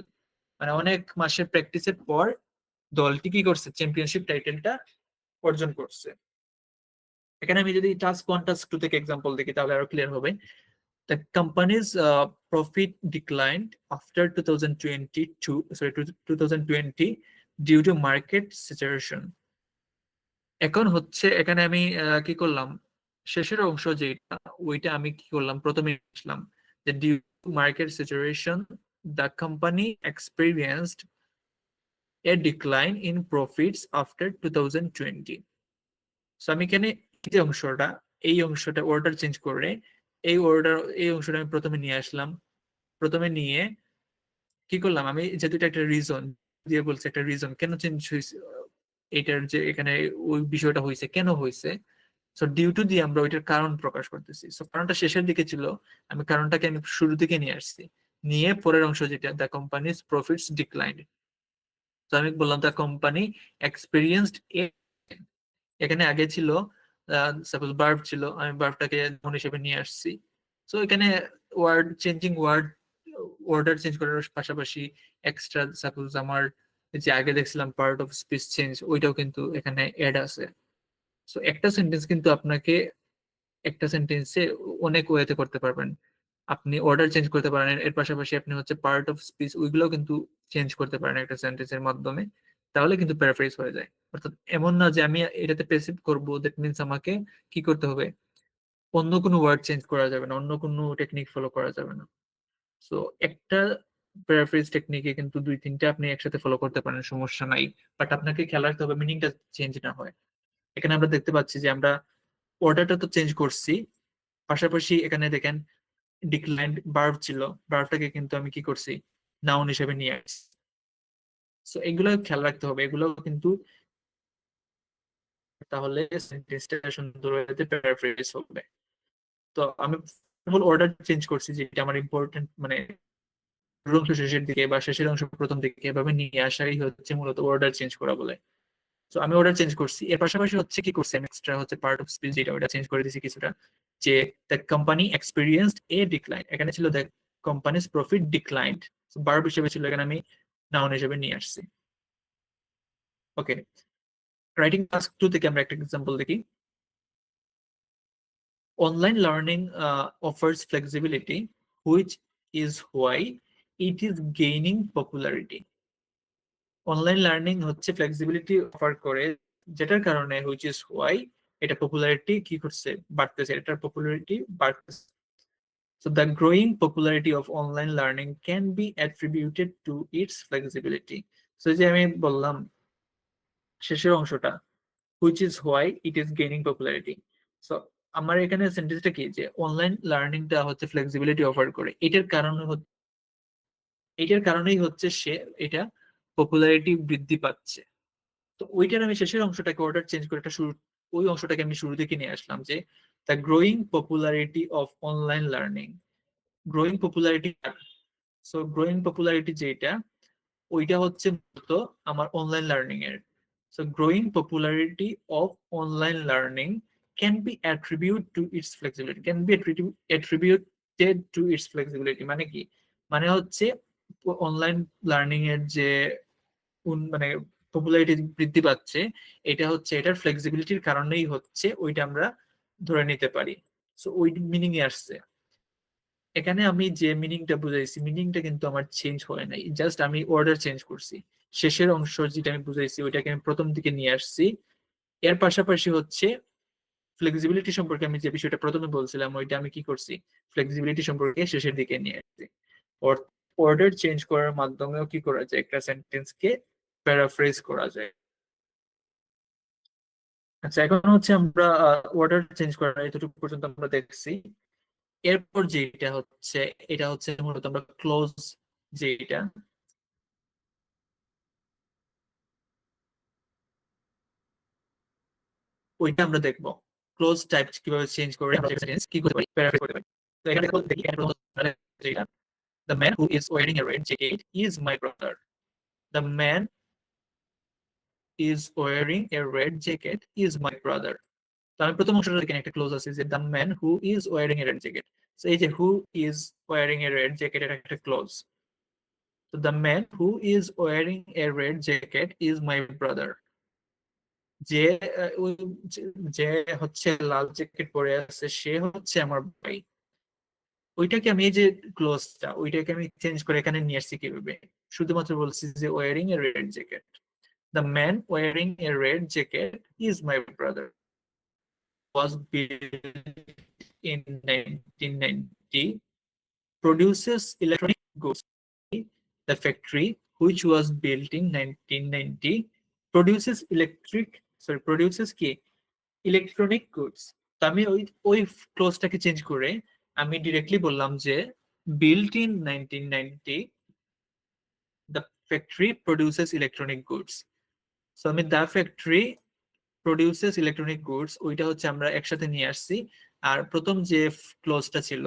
মানে অনেক মাসের প্র্যাকটিসের পর দলটি কি করছে, চ্যাম্পিয়নশিপ টাইটেলটা অর্জন করছে। এখানে আমি যদি টাস্ক 1 টাস্ক 2 থেকে এক্সাম্পল দেখি তাহলে আরো ক্লিয়ার হবে। The company's profit declined after 2020 due to market situation. এখন হচ্ছে এখানে আমি কি করলাম, শেষের অংশ যেটা ওইটা আমি কি করলাম, প্রথমে লিখলাম যে due to market situation the company experienced a decline in profits after 2020। So আমি এখানে এই অংশটা, এই অংশটা অর্ডার চেঞ্জ করে এই অংশটা আমি প্রথমে নিয়ে আসলাম, প্রথমে নিয়ে কি করলাম, আমি যেহেতু এটা একটা রিজন দিয়ে বলছে, একটা রিজন কেন চেঞ্জ হয়েছে, এটার যে এখানে ওই বিষয়টা হয়েছে কেন হয়েছে, সো ডিউ টু দিয়ে আমরা ওইটার কারণ প্রকাশ করতেছি। সো কারণটা শেষের দিকে ছিল, আমি কারণটাকে আমি শুরু দিকে নিয়ে আসছি, নিয়ে পরের অংশ যেটা দ্য কোম্পানিজ প্রফিটস ডিক্লাইন্ড, তো আমি বললাম দ্য কোম্পানি এক্সপেরিয়েন্সড, এখানে আগে ছিল সাপোজ ভার্ব ছিল, আমি ভার্বটাকে নাউন হিসেবে নিয়ে আসছি। সো এখানে word changing word order change করার পাশাপাশি এক্সট্রা সাপোজ আমার যে আগে দেখছিলাম পার্ট অফ স্পিচ চেঞ্জ, ওইটাও কিন্তু এখানে অ্যাড আছে। সো একটা সেন্টেন্স কিন্তু আপনাকে, একটা সেন্টেন্সে অনেক ওয়েতে করতে পারবেন, আপনি অর্ডার চেঞ্জ করতে পারেন, এর পাশাপাশি আপনি হচ্ছে পার্ট অফ স্পিচ ওইগুলোও কিন্তু চেঞ্জ করতে পারেন একটা সেন্টেন্সের মাধ্যমে, তাহলে কিন্তু প্যারাফ্রেজ হয়ে যায়। অর্থাৎ এমন না যে আমি এটাতে প্যাসিভ করব, দ্যাট মিন্স আমাকে কি করতে হবে, অন্য কোনো ওয়ার্ড চেঞ্জ করা যাবে না, অন্য কোনো টেকনিক ফলো করা যাবে না। সো একটা প্যারাফ্রেজ টেকনিকে কিন্তু 2-3টা আপনি একসাথে ফলো করতে পারেন, সমস্যা নাই, বাট আপনাকে খেয়াল রাখতে হবে মিনিংটা চেঞ্জ না হয়। এখানে আমরা দেখতে পাচ্ছি যে আমরা অর্ডারটা তো চেঞ্জ করছি, পাশাপাশি এখানে দেখেন ডিক্লাইন্ড ভার্ব ছিল, ভার্বটাকে কিন্তু আমি কি করছি, নাউন হিসেবে নিয়ে আসছি। সো এগুলো খেয়াল রাখতে হবে, এগুলো কিন্তু তাহলে সেন্টেন্সটা সুন্দর হতে প্যারাফ্রেজ হবে। তো আমি মূল অর্ডার চেঞ্জ করছি, যেটা আমার ইম্পর্টেন্ট, মানে শুরুর অংশ শেষের দিকে বা শেষের অংশ প্রথম দিকে এভাবে নিয়ে আসাই হচ্ছে মূলত অর্ডার চেঞ্জ করা বলে। তো আমি অর্ডার চেঞ্জ করছি, এর পাশাপাশি হচ্ছে কি করছি আমি এক্সট্রা হচ্ছে পার্ট অফ স্পিচ যেটা ওটা চেঞ্জ করে দিয়েছি কিছুটা, যে the company experienced A decline, এখানে ছিল the companies profit declined, verb হিসেবে ছিল, এখানে আমি নাউন হিসেবে নিয়ে আসছি। ওকে, রাইটিং টাস্ক 2 থেকে আমরা একটা এক্সাম্পল দেখি। Online learning offers flexibility, which is why it is gaining popularity. Online learning হচ্ছে ফ্লেক্সিবিলিটি অফার করে, যেটার কারণে হুইচ ইজ হোয়াই এটা পপুলারিটি কি করছে, বাড়তেছে, এটার পপুলারিটি বাড়তেছে। So the growing popularity of online learning can be attributed to its flexibility. So যে আমি বললাম শেষের অংশটা, which is why it is gaining popularity. So আমার এখানে সেন্টেন্সটা কি, যে অনলাইন লার্নিংটা হচ্ছে ফ্লেক্সিবিলিটি অফার করে, এটার কারণেই হচ্ছে সে এটা পপুলারিটি বৃদ্ধি পাচ্ছে। তো ওইটার আমি শেষের অংশটাকে অর্ডার চেঞ্জ করে একটা শুরু, ওই অংশটাকে আমি শুরু থেকে নিয়ে আসলাম, যে the growing popularity of online learning. Growing popularity, so growing popularity যেটা, ওইটা হচ্ছে মূলত আমার অনলাইন লার্নিং এর। So growing popularity of online learning can be attribute to its flexibility, can be attributed to its flexibility মানে কি, মানে হচ্ছে অনলাইন লার্নিং এর যে মানে পপুলারিটি বৃদ্ধি পাচ্ছে, এটা হচ্ছে এটার ফ্লেক্সিবিলিটির কারণেই হচ্ছে, ওইটা আমরা ধরে নিতে পারি। সো ওই মিনিং এ আসছে। এখানে আমি যে মিনিংটা বুঝাইছি, মিনিংটা কিন্তু আমার চেঞ্জ হয় নাই, জাস্ট আমি অর্ডার চেঞ্জ করছি। শেষের অংশ যেটা আমি বুঝাইছি ওইটাকে আমি প্রথম দিকে নিয়ে আসছি। এর পাশাপাশি হচ্ছে ফ্লেক্সিবিলিটি সম্পর্কে আমি যে বিষয়টা প্রথমে বলছিলাম, ওইটা আমি কি করছি, ফ্লেক্সিবিলিটি সম্পর্কে শেষের দিকে নিয়ে আসছি। অর্ডার চেঞ্জ করার মাধ্যমেও কি করা যায়, একটা সেন্টেন্সকে প্যারাফ্রেজ করা যায়। আচ্ছা, এখন হচ্ছে আমরা অর্ডার চেঞ্জ করা এতটুকু পর্যন্ত আমরা দেখছি। এরপর যেটা হচ্ছে, এটা হচ্ছে মূলত আমরা ক্লোজ, যেটা ওইটা আমরা দেখবো। ক্লোজ টাইপ কিভাবে চেঞ্জ করে আমরা সেন্টেন্স কি করতে পারি, প্যারাফ্রেজ করতে পারি। তো এখানে দেখি যেটা, the man who is wearing a red jacket is my brother. The man is wearing a red jacket is my brother. তো আমি প্রথম অংশটা এখানে একটা ক্লোজ আছে, যে the man who is wearing a red jacket. So এই যে who is wearing a red jacket এটা একটা ক্লোজ। তো the man who is wearing a red jacket is my brother. যে ওই যে হচ্ছে লাল জ্যাকেট পরে আছে সে হচ্ছে আমার ভাই। ওইটাকে আমি এই যে ক্লোজটা ওইটাকে আমি চেঞ্জ করে এখানে নিয়ে আসছি কিভাবে, শুধুমাত্র বলছি যে wearing a red jacket, the man wearing a red jacket is my brother, was built in 1990, produces electronic goods. The factory, which was built in 1990, produces কি ইলেকট্রনিক গুডস। তো আমি ওই ওই ক্লোজটাকে চেঞ্জ করে আমি ডিরেক্টলি বললাম যে built in 1990 the factory produces electronic goods. So আমি the factory produces electronic goods ওইটা হচ্ছে আমরা একসাথে নিয়ে আসছি। আর প্রথম যে ক্লোজটা ছিল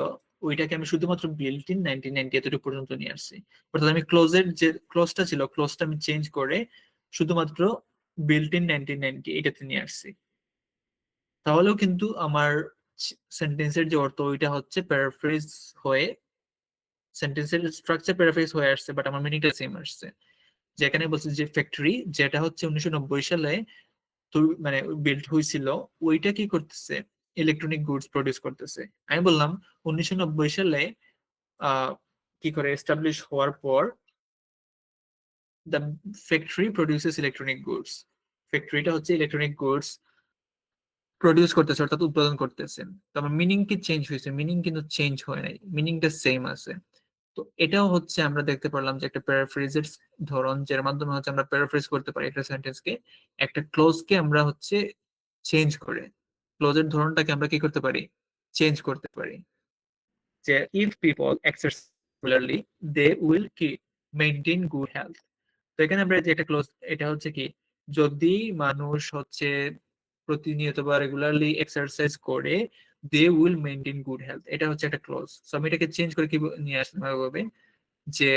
ওইটাকে আমি শুধুমাত্র বিল্ট ইন 1990 এতটুকু পর্যন্ত নিয়ে আসছি। অর্থাৎ আমি ক্লোজের যে ক্লোজটা ছিল ক্লোজটা আমি চেঞ্জ করে শুধুমাত্র বিল্ট ইন 1990 এটাতে নিয়ে আসছি। তাহলেও কিন্তু আমার সেন্টেন্সের যে অর্থ ওইটা হচ্ছে প্যারাফ্রেজ হয়ে, সেন্টেন্সের স্ট্রাকচার প্যারাফ্রেজ হয়ে আসছে, বাট আমার মিনিংটা সেম আসছে। যেখানে বলছে যে ফ্যাক্টরি যেটা হচ্ছে 1990 সালে মানে বিল্ড হয়েছিল, ওইটা কি করতেছে, ইলেকট্রনিক গুডস প্রডিউস করতেছে। আমি বললাম 1990 সালে আহ কি করে এস্টাবলিশ হওয়ার পর the factory produces electronic goods, ফ্যাক্টরিটা হচ্ছে ইলেকট্রনিক গুডস প্রডিউস করতেছে অর্থাৎ উৎপাদন করতেছেন। তো আমার মিনিং কি চেঞ্জ হয়েছে, মিনিং কিন্তু চেঞ্জ হয় নাই, মিনিংটা সেম আছে। তো এটাও হচ্ছে আমরা দেখতে পারলাম যে একটা প্যারাফ্রেজের ধরন, যার মাধ্যমে হচ্ছে আমরা প্যারাফ্রেজ করতে পারি একটা সেন্টেন্সকে, একটা ক্লোজকে আমরা হচ্ছে চেঞ্জ করে, ক্লোজের ধরনটাকে আমরা কি করতে পারি, চেঞ্জ করতে পারি। যে if people exercise regularly they will কি মেইনটেইন গুড হেলথ। তো এখানে আমরা যে একটা ক্লোজ, এটা হচ্ছে কি, যদি মানুষ হচ্ছে প্রতিনিয়ত বা রেগুলারলি এক্সারসাইজ করে, they will maintain good health, এটা হচ্ছে একটা ক্লোজ। সো আমি এটাকে চেঞ্জ করে কি নিয়ে আসলাম ভাবে, যে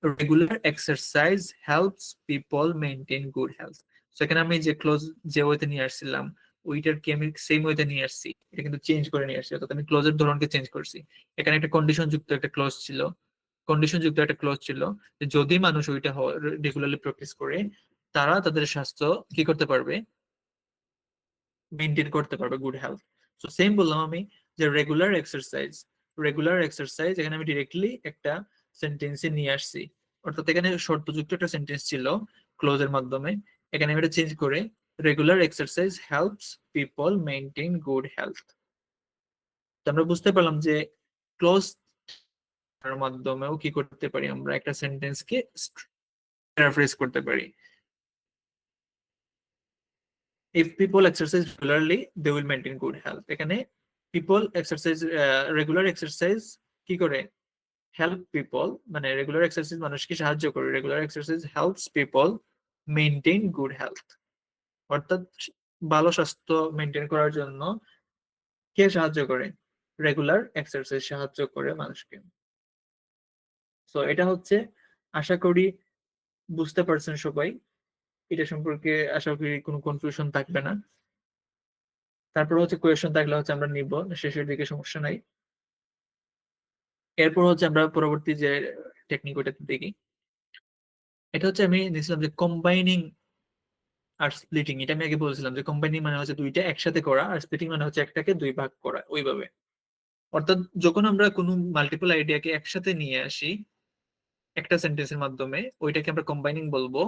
regular exercise helps people maintain good health. So এখানে আমি যে ক্লোজ যে ওয়েতে নিয়ে আসছিলাম, ওইটার কি আমি সেম ওয়েতে নিয়ে আসছি, এটা কিন্তু চেঞ্জ করে নিয়ে আসছি, অর্থাৎ আমি ক্লোজের ধরনকে চেঞ্জ করছি। এখানে একটা কন্ডিশন যুক্ত একটা ক্লোজ ছিল, কন্ডিশন যুক্ত একটা ক্লোজ ছিল, যে যদি মানুষ ওইটা রেগুলারলি প্র্যাকটিস করে, তারা তাদের স্বাস্থ্য কি করতে পারবে, মেনটেন করতে পারবে গুড হেলথ। সো সেম বললাম আমি, যে রেগুলার এক্সারসাইজ, রেগুলার এক্সারসাইজ এখানে আমি ডিরেক্টলি একটা সেন্টেন্সে নিয়ে আসছি, অর্থাৎ এখানে শর্তযুক্ত একটা সেন্টেন্স ছিল ক্লোজের মাধ্যমে, এখানে আমি এটা চেঞ্জ করে regular exercise helps people maintain good health. তো আমরা বুঝতে পারলাম যে ক্লোজ মাধ্যমেও কি করতে পারি, আমরা একটা সেন্টেন্সকে প্যারাফ্রেজ করতে পারি। if people exercise regularly they will maintain good health, এখানে people exercise রেগুলার এক্সারসাইজ কি করে, হেল্প পিপল, মানে রেগুলার এক্সারসাইজ মানুষকে সাহায্য করে, regular exercise helps people maintain good health, অর্থাৎ ভালো স্বাস্থ্য মেনটেন করার জন্য কে সাহায্য করে, রেগুলার এক্সারসাইজ সাহায্য করে মানুষকে। সো এটা হচ্ছে, আশা করি বুঝতে পারছেন সবাই, এটা সম্পর্কে আশা করি কোনো কনফিউশন থাকবে না। তারপর হচ্ছে কোয়েশন থাকলে হচ্ছে আমরা নিব শেষের দিকে, সমস্যা নাই। এরপর হচ্ছে আমরা পরবর্তী যে টেকনিক ওটাতে দেখি, এটা হচ্ছে আমি নিয়েছিলাম যে কম্বাইনিং আর স্প্লিটিং। এটা আমি আগে বলছিলাম যে কম্বাইনিং মানে হচ্ছে দুইটা একসাথে করা, আর স্প্লিটিং মানে হচ্ছে একটাকে দুই ভাগ করা, ওইভাবে। অর্থাৎ যখন আমরা কোনো মাল্টিপল আইডিয়াকে একসাথে নিয়ে আসি একটা সেন্টেন্সের মাধ্যমে, ওইটাকে আমরা কম্বাইনিং বলবো।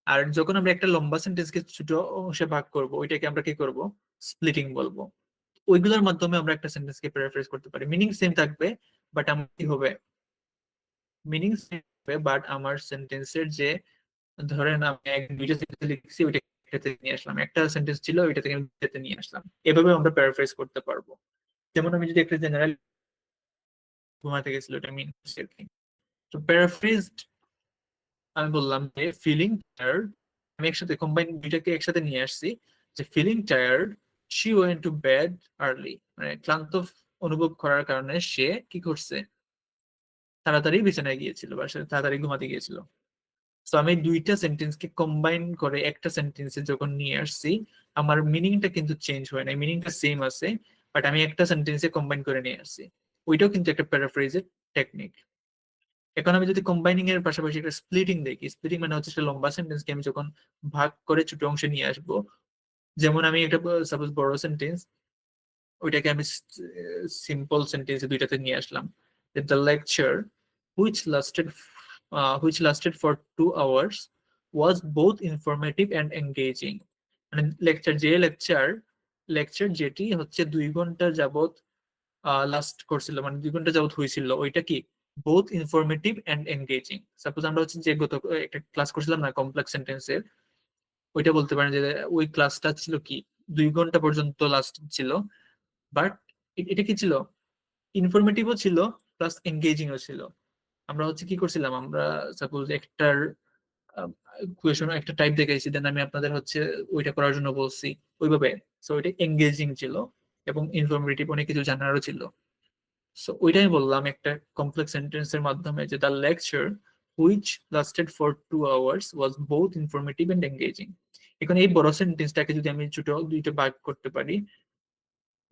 আর যখন আমরা একটা লম্বা সেন্টেন্সকে ছোট অংশে ভাগ করব, ওইটাকে আমরা কি করব, স্প্লিটিং বলবো। ওইগুলোর মাধ্যমে আমরা একটা সেন্টেন্সকে প্যারাফ্রেজ করতে পারি, মিনিং সেম থাকবে, বাট আমার কি হবে, মিনিং সেম হবে, বাট আমার সেন্টেন্সের যে, ধরেন আমি দুইটা সেন্টেন্স লিখছি, ওইটা একটাতে নিয়ে আসলাম, একটা সেন্টেন্স ছিল ওইটা থেকে আমি দুইটাতে নিয়ে আসলাম, এভাবে আমরা প্যারাফ্রেজ করতে পারবো। যেমন আমি যদি একটা জেনারেল, ঘুমাতে গেছিল, এটা মিন আর কি। তো প্যারাফ্রেজড আমি বললাম যে ফিলিং টায়ার্ড, আমি একসাথে কম্বাইন দুইটাকে একসাথে নিয়ে আসছি, যে feeling tired she went to bed early, মানে ক্লান্ত অনুভব করার কারণে সে কি করছে, তাড়াতাড়ি বিছানায় গিয়েছিল বা সে তাড়াতাড়ি ঘুমাতে গিয়েছিল। তো আমি দুইটা সেন্টেন্সকে কম্বাইন করে একটা সেন্টেন্সে যখন নিয়ে আসছি, আমার মিনিংটা কিন্তু চেঞ্জ হয় না, মিনিংটা সেম আছে, বাট আমি একটা সেন্টেন্সে কম্বাইন করে নিয়ে আসছি। ওইটাও কিন্তু একটা প্যারাফ্রেজের টেকনিক। এখন আমি যদি কম্বাইনিং এর পাশাপাশি একটা স্প্লিটিং দেখি, স্প্লিটিং মানে হচ্ছে একটা লম্বা সেন্টেন্সকে আমি যখন ভাগ করে ছোট অংশে নিয়ে আসবো। যেমন আমি একটা সাপোজ বড় সেন্টেন্স, ওইটাকে আমি সিম্পল সেন্টেন্সে দুইটাতে নিয়ে আসলাম। The lecture which lasted which lasted for 2 hours was both informative and engaging. মানে লেকচার, যে লেকচার, লেকচার যেটি হচ্ছে 2 ঘন্টা যাবত লাস্ট করছিল, মানে 2 ঘন্টা যাবত হয়েছিল, ওইটা কি both informative and engaging. Suppose আমরা হচ্ছে যে গত একটা ক্লাস করছিলাম না কমপ্লেক্স সেন্টেন্সের, ওইটা বলতে পারেন যে ওই ক্লাসটা ছিল কি 2 ঘন্টা পর্যন্ত লাস্ট ছিল, বাট এটা কি ছিল, ইনফরমেটিভও ছিল প্লাস এঙ্গেজিংও ছিল। আমরা হচ্ছে কি করছিলাম, আমরা সাপোজ একটার কোয়েশন একটা টাইপ দেখাইছি, দেন আমি আপনাদের হচ্ছে ওইটা করার জন্য বলছি, ওইভাবে। সো ওইটা এঙ্গেজিং ছিল এবং ইনফরমেটিভ, অনেক কিছু জানারও ছিল। সো ওইটাই বললাম একটা কমপ্লেক্স সেন্টেন্সের মাধ্যমে, যে the lecture which lasted for 2 hours was both informative and engaging. এখন এই বড় সেন্টেন্সটাকে যদি আমি ছোট দুইটা ভাগ করতে পারি,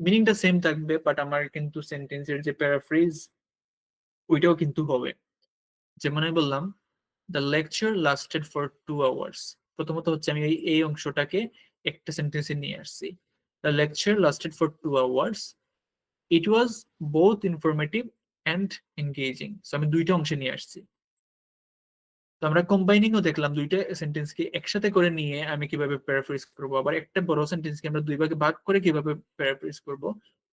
মিনিংটা সেম থাকবে, বাট আমার কিন্তু সেন্টেন্সের যে প্যারাফ্রেজ ওইটাও কিন্তু হবে। যেমন আমি বললাম the lecture lasted for 2 hours, প্রথমত হচ্ছে আমি এই অংশটাকে একটা সেন্টেন্সে নিয়ে আসছি, the lecture lasted for 2 hours, it was both informative and engaging. So আমি দুইটা অংশে নিয়ে আসছি। তো আমরা কম্বাইনিং ও দেখলাম, দুইটা সেন্টেন্সকে একসাথে করে নিয়ে আমি কিভাবে প্যারাফ্রেজ করব, আবার একটা বড় সেন্টেন্সকে আমরা দুই ভাগে ভাগ করে কিভাবে প্যারাফ্রেজ করব,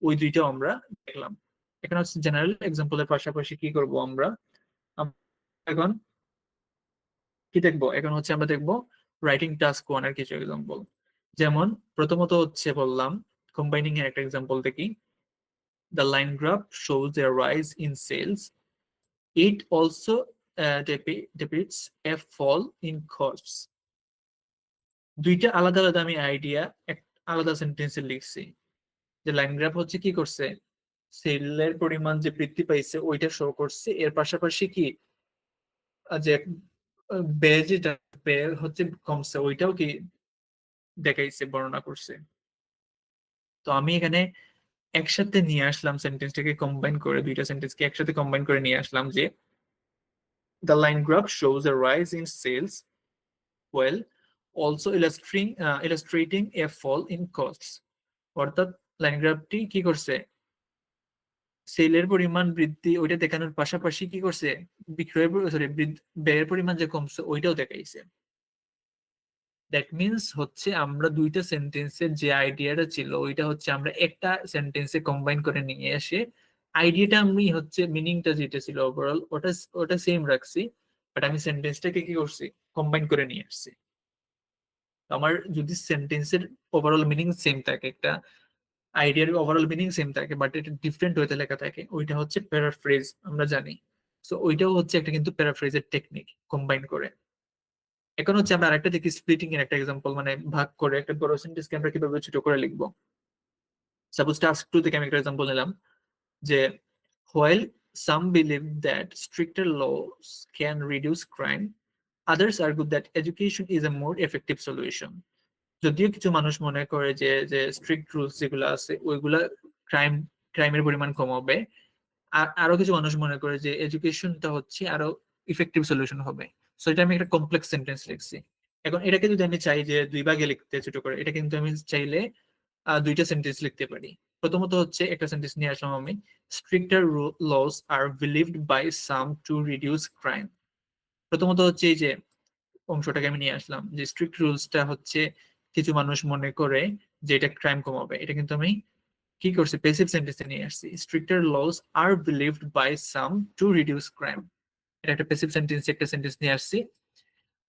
ওই দুইটাও আমরা দেখলাম। এখানে হচ্ছে জেনারেল এক্সাম্পলের পাশাপাশি কি করব আমরা, এখন কি দেখবো, এখন হচ্ছে আমরা দেখবো রাইটিং টাস্ক ওয়ান এর কিছু এক্সাম্পল। যেমন প্রথমত হচ্ছে বললাম কম্বাইনিং এর একটা এক্সাম্পল দেখি, the line graph shows a rise in sales, it also depicts a fall in costs. দুইটা আলাদা আলাদা আমি আইডিয়া আলাদা সেন্টেন্সে লিখছি। যে লাইন গ্রাফ হচ্ছে কি করছে, সেলের পরিমাণ যে বৃদ্ধি পাইছে ওইটা শো করছে, এর পাশাপাশি কি যে ব্যয় যেটা ব্যয় হচ্ছে কমছে ওইটাও কি দেখাইছে, বর্ণনা করছে। তো আমি এখানে একসাথে নিয়ে আসলাম সেন্টেন্সটাকে কম্বাইন করে, দুইটা সেন্টেন্সকে একসাথে কম্বাইন করে নিয়ে আসলাম যে the line graph shows a rise in sales while also illustrating a fall in costs. অর্থাৎ লাইন গ্রাফটি কি করছে, সেলের পরিমাণ বৃদ্ধি ওইটা দেখানোর পাশাপাশি কি করছে, বিক্রয়ের সরি ব্যয়ের পরিমাণ যে কমছে ওইটাও দেখাইছে। দ্যাট মিনস হচ্ছে আমরা দুইটা সেন্টেন্সের যে আইডিয়াটা ছিল ওইটা হচ্ছে আমরা একটা সেন্টেন্সে কম্বাইন করে নিয়ে এসে আইডিয়াটা আমি হচ্ছে মিনিংটা যেটা ছিল ওভারঅল ওটা ওটা সেম রাখছি, বাট আমি সেন্টেন্সটাকে কি করছি, কম্বাইন করে নিয়ে আসছি। আমার যদি সেন্টেন্সের ওভারঅল মিনিং সেম থাকে, একটা আইডিয়ার ওভারঅল মিনিং সেম থাকে বাট এটা ডিফারেন্ট ওয়েতে লেখা থাকে, ওইটা হচ্ছে প্যারাফ্রেজ আমরা জানি। সো ওইটাও হচ্ছে একটা কিন্তু প্যারাফ্রেজের টেকনিক কম্বাইন করে। এখন হচ্ছে আমরা আরেকটা দেখি স্প্লিটিং এর একটা এক্সাম্পল, মানে ভাগ করে একটা বড় সেন্টেন্সকে আমরা কিভাবে ছোট করে লিখবো। সাপোজ টাস্ক 2 থেকে আমি একটা এক্সাম্পল নিলাম যে while some believe that stricter laws can reduce crime, others argue that education is a more effective solution. যদিও কিছু মানুষ মনে করে যে যে স্ট্রিক্ট রুলস যেগুলো আছে ওইগুলা ক্রাইমের পরিমাণ কমাবে, আর আরো কিছু মানুষ মনে করে যে এডুকেশনটা হচ্ছে আরো ইফেক্টিভ সলিউশন হবে। সো এটা আমি একটা কমপ্লেক্স সেন্টেন্স লিখছি। এখন এটাকে যদি আমি চাই যে দুই ভাগে লিখতে ছোট করে, এটা কিন্তু আমি চাইলে দুইটা সেন্টেন্স লিখতে পারি। প্রথমত হচ্ছে একটা সেন্টেন্স নিয়ে আসলাম আমি, stricter laws are believed by some to reduce crime. প্রথমত হচ্ছে এই যে অংশটাকে আমি নিয়ে আসলাম যে স্ট্রিক্ট রুলসটা হচ্ছে কিছু মানুষ মনে করে যে এটা ক্রাইম কমাবে, এটা কিন্তু আমি কি করছি, প্যাসিভ সেন্টেন্সে নিয়ে আসছি। Stricter laws are believed by some to reduce crime, এটা একটা প্যাসিভ সেন্টেন্স, একটা সেন্টেন্স নিয়ে আসছি।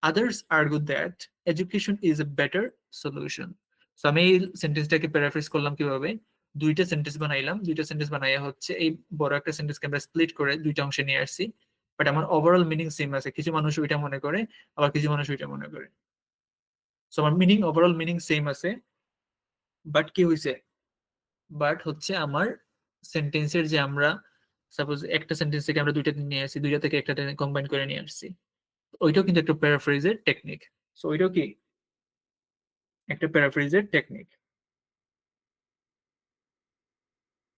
Others argue that education is a better solution. So আমি এই সেন্টেন্সটাকে প্যারাফ্রেজ করলাম কিভাবে, দুইটা সেন্টেন্স বানাইলাম, দুইটা সেন্টেন্স বানাইয়া হচ্ছে এই বড় একটা সেন্টেন্সকে আমরা স্প্লিট করে দুইটা অংশে নিয়ে আসছি, বাট আমার ওভারঅল মিনিং সেম আছে। কিছু মানুষ ওইটা মনে করে, আবার কিছু মানুষ ওইটা মনে করে। সো আমার মিনিং ওভারঅল মিনিং সেম আছে, বাট কি হয়েছে, বাট হচ্ছে আমার সেন্টেন্সের যে আমরা সাপোজ একটা সেন্টেন্স থেকে আমরা দুইটা নিয়ে আসছি, দুইটা থেকে একটা কম্বাইন করে নিয়ে আসছি, ওইটাও কিন্তু একটা প্যারাফ্রেজের টেকনিক। সো ওইটাও কি একটা প্যারাফ্রেজের টেকনিক।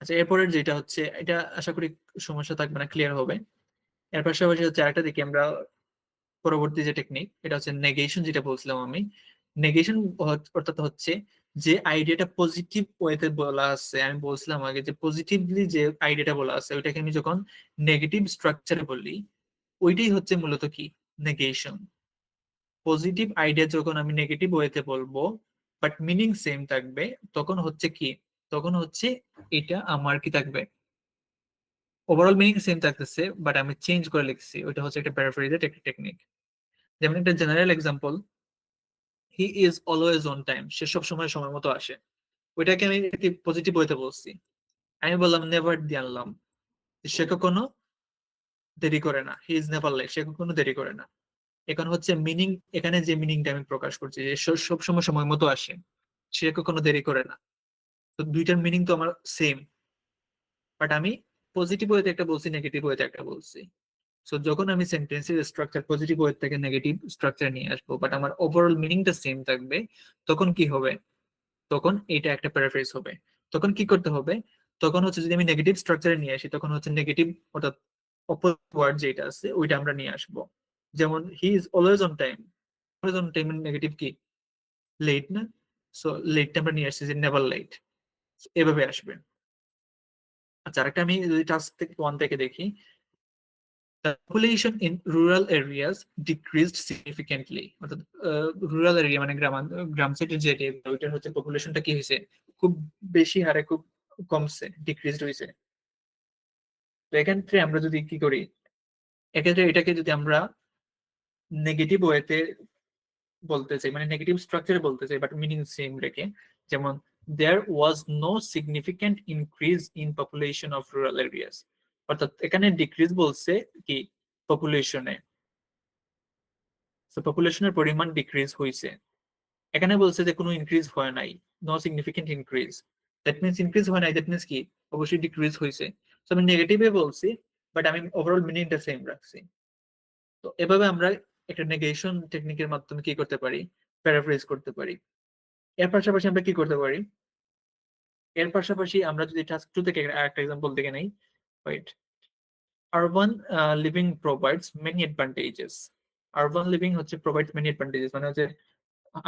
আচ্ছা, এরপরের যেটা হচ্ছে এটা আশা করি সমস্যা থাকবে না, ক্লিয়ার হবে। এর পাশাপাশি হচ্ছে আরেকটা দেখি আমরা, পরবর্তী যে টেকনিক এটা হচ্ছে নেগেশন, যেটা বলছিলাম আমি। নেগেশন অর্থাৎ হচ্ছে যে আইডিয়াটা পজিটিভ ওয়েতে বলা আছে, আমি বলছিলাম আগে যে পজিটিভলি যে আইডিয়াটা বলা আছে ওইটাকে আমি যখন নেগেটিভ স্ট্রাকচারে বলি, ওইটাই হচ্ছে মূলত কি, নেগেশন। পজিটিভ আইডিয়া যখন আমি নেগেটিভ ওয়েতে বলবো বাট মিনিং সেম থাকবে, তখন হচ্ছে কি, তখন হচ্ছে এটা আমার কি থাকবে, ওভারঅল মিনিং সেম থাকতেছে বাট আমি চেঞ্জ করে লিখছি, ওইটা হচ্ছে একটা প্যারাফ্রেজের একটা টেকনিক। যেমন একটা general example, he is always on time, সে সব সময় সময় মতো আসে, ওইটাকে আমি পজিটিভ ওয়েতে বলছি। আমি বললাম নেভার দিয়ে আনলাম, সে কখনো দেরি করে না, হি ইজ নেভার লেট, সে কখনো দেরি করে না। এখন হচ্ছে মিনিং, এখানে যে মিনিংটা আমি প্রকাশ করছি যে সব সময় সময় মতো আসে, সে কখনো দেরি করে না, তো দুইটার মিনিং তো আমার সেম, বাট আমি পজিটিভ ওয়েতে একটা বলছি, নেগেটিভ ওয়েতে একটা বলছি। সো যখন আমি সেন্টেন্সের স্ট্রাকচার পজিটিভ ওয়ে থেকে নেগেটিভ স্ট্রাকচার নিয়ে আসবো বাট আমার ওভারঅল মিনিংটা সেম থাকবে, তখন কি হবে, তখন এটা একটা প্যারাফ্রেজ হবে। তখন কি করতে হবে, তখন হচ্ছে যদি আমি নেগেটিভ স্ট্রাকচারে নিয়ে আসি তখন হচ্ছে নেগেটিভ অর্থাৎ অপোজিট ওয়ার্ড যেটা আছে ওইটা আমরা নিয়ে আসবো। যেমন হি is always on time, always on time negative কি, লেট না? সো লেটটা আমরা নিয়ে আসছি যে নেভার লেট, এভাবে আসবে। আচ্ছা, আরেকটা আমি যদি টাস্ক 1 থেকে দেখি, the population in rural areas decreased significantly, অর্থাৎ রুরাল এরিয়া মানে গ্রাম সাইডের যে area, ওইটার হচ্ছে পপুলেশনটা কি হয়েছে, খুব বেশি হারে খুব কমছে, ডিক্রিজড হয়েছে। তো এক্ষেত্রে আমরা যদি কি করি, এক্ষেত্রে এটাকে যদি আমরা নেগেটিভ ওয়েতে বলতে চাই, মানে নেগেটিভ স্ট্রাকচারে বলতে চাই বাট মিনিং সেম রেখে, যেমন there was no significant increase in population of rural areas, অর্থাৎ এখানে ডিক্রিজ বলছে কি, পপুলেশনে। তো পপুলেশনের পরিমাণ ডিক্রিজ হয়েছে। এখানে বলছে যে কোনো ইনক্রিজ হয় নাই, no significant increase. That means increase হয় নাই, দ্যাট মিনস কি, অবশ্যই ডিক্রিজ হয়েছে। তো আমি নেগেটিভে বলছি, বাট আমি ওভারঅল মিনিংটা সেম রাখছি। তো এভাবে আমরা একটা নেগেশন টেকনিকের মাধ্যমে কি করতে পারি, প্যারাফ্রেজ করতে পারি। এর পাশাপাশি আমরা কি করতে পারি, এর পাশাপাশি আমরা যদি টাস্ক টু থেকে একটা এক্সাম্পল দেখে নেই, wait. Urban living provides many advantages. Urban living হচ্ছে প্রোভাইডস মেনি অ্যাডভান্টেজেস, মানে হচ্ছে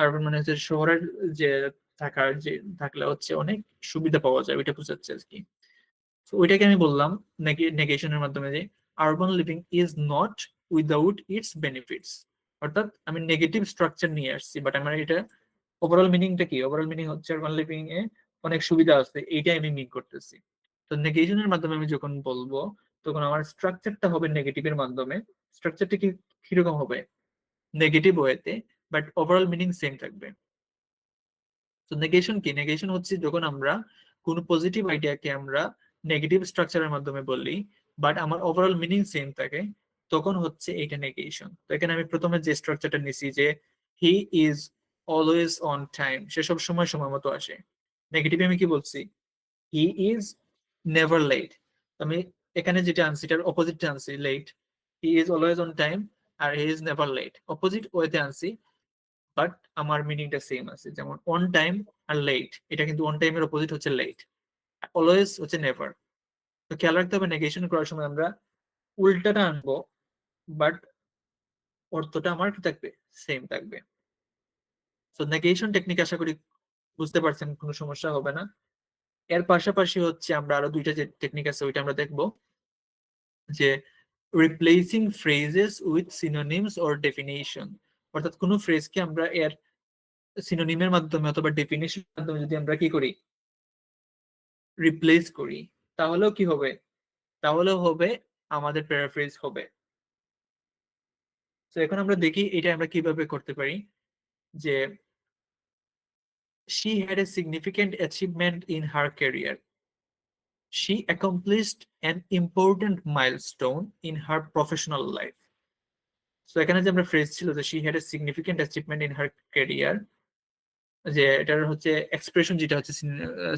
আরবান মানে হচ্ছে শহরের যে থাকার যে থাকলে হচ্ছে অনেক সুবিধা পাওয়া যায়, ওইটা বোঝাচ্ছে আর কি। তো ওইটাকে আমি বললাম নেগেশনের মাধ্যমে যে urban living is not without it's benefits. অর্থাৎ আমি নেগেটিভ স্ট্রাকচার নিয়ে আসছি, বাট আমার এটা ওভারঅল মিনিংটা কি, ওভারঅল মিনিং হচ্ছে আরবান লিভিং এ অনেক সুবিধা আছে, এইটাই আমি মিন করতেছি। তো নেগেশনের মাধ্যমে আমি যখন বলবো, তখন আমার স্ট্রাকচারটা হবে নেগেটিভের মাধ্যমে। স্ট্রাকচারটা কি কিরকম হবে, নেগেটিভ ওয়েতে, বাট ওভারঅল মিনিং সেম থাকবে। তো নেগেশন কি, নেগেশন হচ্ছে যখন আমরা কোনো পজিটিভ আইডিয়াকে আমরা নেগেটিভ স্ট্রাকচারের মাধ্যমে বলি, বাট আমার ওভারঅল মিনিং সেম থাকে, তখন হচ্ছে এটা নেগেশন। তো এখানে আমি প্রথমে যে স্ট্রাকচারটা নিছি যে he is always on time, সে সব সময় সময় মতো আসে। নেগেটিভে আমি কি বলছি, হি ইজ নেভার লেট। আমি এখানে যেটা আনছি এটার অপোজিটটা আনছি, late. He is always on time আর he is never late, opposite ওয়েতে আনছি, বাট আমার মিনিংটা সেম আছে। যেমন অন টাইম আর লেট, এটা কিন্তু অন টাইমের অপোজিট হচ্ছে লেট, অলওয়েজ হচ্ছে নেভার। তো খেয়াল রাখতে হবে নেগেশন করার সময় আমরা উল্টাটা আনবো, বাট অর্থটা আমার কি থাকবে, সেম থাকবে। তো নেগেশন টেকনিক আশা করি বুঝতে পারছেন, কোনো সমস্যা হবে না। এর পাশাপাশি হচ্ছে আমরা আরো দুইটা যে টেকনিক আছে ওইটা আমরা দেখবো, যে replacing phrases with synonyms or definition. অর্থাৎ কোনো ফ্রেজকে আমরা এর সিনোনিমের মাধ্যমে অথবা ডেফিনেশনের মাধ্যমে যদি আমরা কি করি, রিপ্লেস করি, তাহলেও কি হবে, তাহলেও হবে আমাদের প্যারাফ্রেজ হবে। তো এখন আমরা দেখি এটা আমরা কিভাবে করতে পারি। যে she had a significant achievement in her career, she accomplished an important milestone in her professional life. তো এখানে যে আমরা ফ্রেজ ছিল যে she had a significant achievement in her career, যে এটার হচ্ছে এক্সপ্রেশন যেটা হচ্ছে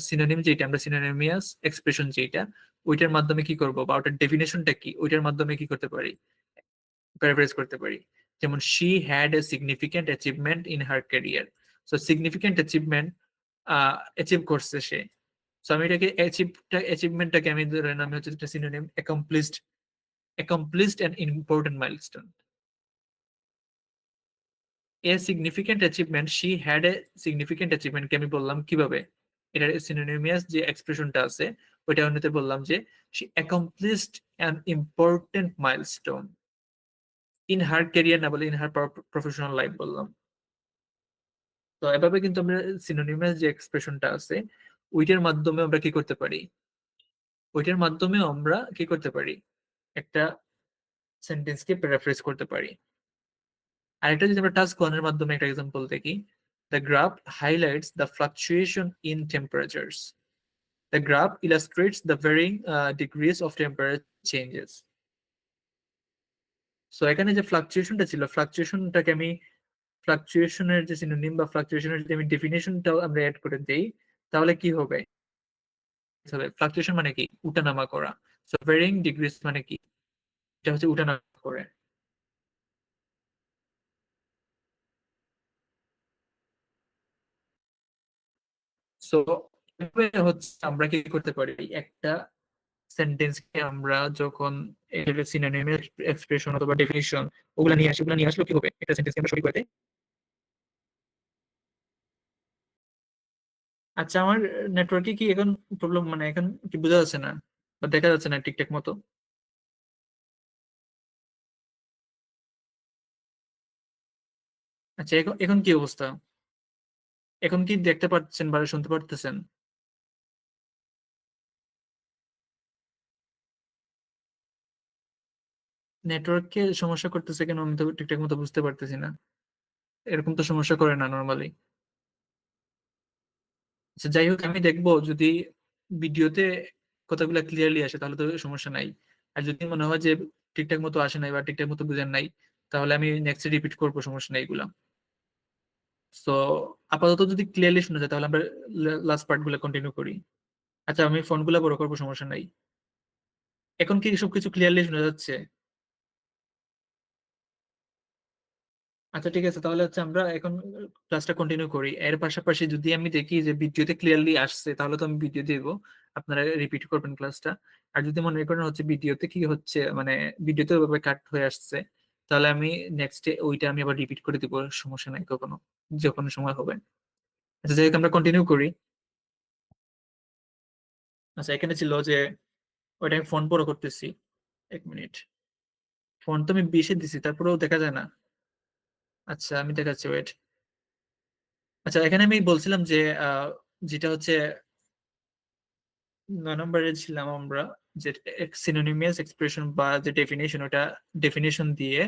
সিনোনিম, যেটা আমরা সিনোনিমিয়াস এক্সপ্রেশন যেটা, ওইটার মাধ্যমে কি করব, বা ওটার ডেফিনেশনটা কি, ওইটার মাধ্যমে কি করতে পারি, প্যারাফ্রেজ করতে পারি। যেমন she had a significant achievement in her career, so significant achievement achieve করছে সে। সো আমি এটাকে অ্যাচিভমেন্টটাকে আমি ধরেন আমি হচ্ছে একটা synonym, accomplished an important milestone, a significant achievement, she had a significant achievement কে আমি বললাম কিভাবে, এটার সিনোনিমিয়াস যে এক্সপ্রেশনটা আছে ওইটা অন্যতে বললাম যে she accomplished an important milestone in her career, না বলে in her professional life বললাম। তো এভাবে কিন্তু আমরা সিনোনিমাস যে এক্সপ্রেশনটা আছে ওইটার মাধ্যমে আমরা কি করতে পারি, ওইটার মাধ্যমে আমরা কি করতে পারি, একটা সেন্টেন্সকে প্যারাফ্রেজ করতে পারি। আরেকটা যদি আমরা টাস্ক ওয়ানের মাধ্যমে একটা এক্সাম্পল দেখি, the graph highlights the fluctuation in temperatures, the graph illustrates the varying degrees of temperature changes. So এখানে যে ফ্লাকচুয়েশনটা ছিল, ফ্লাকচুয়েশনটাকে আমি ফ্লাকচুয়েশনের যে সিনোনিম বা ফ্লাকচুয়েশনের যদি আমি ডেফিনেশনটাও আমরা অ্যাড করে দেই, তাহলে কি হবে, ফ্লাকচুয়েশন মানে কি, উঠানামা করা। সো ভ্যারিং ডিগ্রিজ মানে কি, এটা হচ্ছে উঠানামা করে। সো এভাবে হচ্ছে আমরা কি করতে পারি, একটা সেন্টেন্সকে আমরা যখন সিনোনিমের এক্সপ্রেশন অথবা ডেফিনিশন ওগুলা নিয়ে আসি, ওগুলা নিয়ে আসলে কি হবে, একটা সেন্টেন্সকে আমরা সঠিক করতে। আচ্ছা, আমার নেটওয়ার্কে কি এখন প্রবলেম, মানে এখন কি বোঝা যাচ্ছে না বা দেখা যাচ্ছে না ঠিকঠাক মতো? আচ্ছা, এখন এখন কি অবস্থা, এখন কি দেখতে পাচ্ছেন বা শুনতে পারতেছেন? নেটওয়ার্কে সমস্যা করতেছে কেন, আমি তো ঠিকঠাক মতো বুঝতে পারতেছি না। এরকম তো সমস্যা করে না নর্মালি। আচ্ছা, যাই হোক, আমি দেখবো যদি ভিডিওতে কথাগুলো ক্লিয়ারলি আসে তাহলে তো সমস্যা নাই। আর যদি মনে হয় যে ঠিকঠাক মতো আসে নাই বা ঠিকঠাক মতো বুঝেন নাই, তাহলে আমি নেক্সট রিপিট করবো, সমস্যা নেই এগুলা। সো আপাতত যদি ক্লিয়ারলি শোনা যায় তাহলে আমরা লাস্ট পার্ট গুলো কন্টিনিউ করি। আচ্ছা, আমি ফোনগুলো বড় করবো, সমস্যা নাই। এখন কি সবকিছু ক্লিয়ারলি শোনা যাচ্ছে? আচ্ছা ঠিক আছে, তাহলে হচ্ছে আমরা এখন ক্লাসটা কন্টিনিউ করি। এর পাশাপাশি যদি আমি দেখি যে ভিডিওতে ক্লিয়ারলি আসছে, তাহলে তো আমি ভিডিও দিব, আপনারা রিপিট করবেন ক্লাসটা। আর যদি মনে করেন হচ্ছে ভিডিওতে কি হচ্ছে, মানে ভিডিওতে ওইভাবে কাট হয়ে আসছে, তাহলে আমি নেক্সট ওইটা আমি আবার রিপিট করে দিব, সমস্যা নাই কখনো, যখন সময় হবে। আচ্ছা, যাই হোক, আমরা কন্টিনিউ করি। আচ্ছা, এখানে ছিল যে ওইটা আমি ফোন বড় করতেছি। 1 মিনিট। ফোন তো আমি 20-এ দিছি, তারপরেও দেখা যায় না। আচ্ছা, আমি দেখাচ্ছি, ওয়েট। আচ্ছা, এখানে আমি বলছিলাম যে যেটা হচ্ছে 9 নম্বরে ছিলাম আমরা, যে সিনোনিমাস এক্সপ্রেশন বা যে ডেফিনেশন, ওটা ডেফিনেশন দিয়ে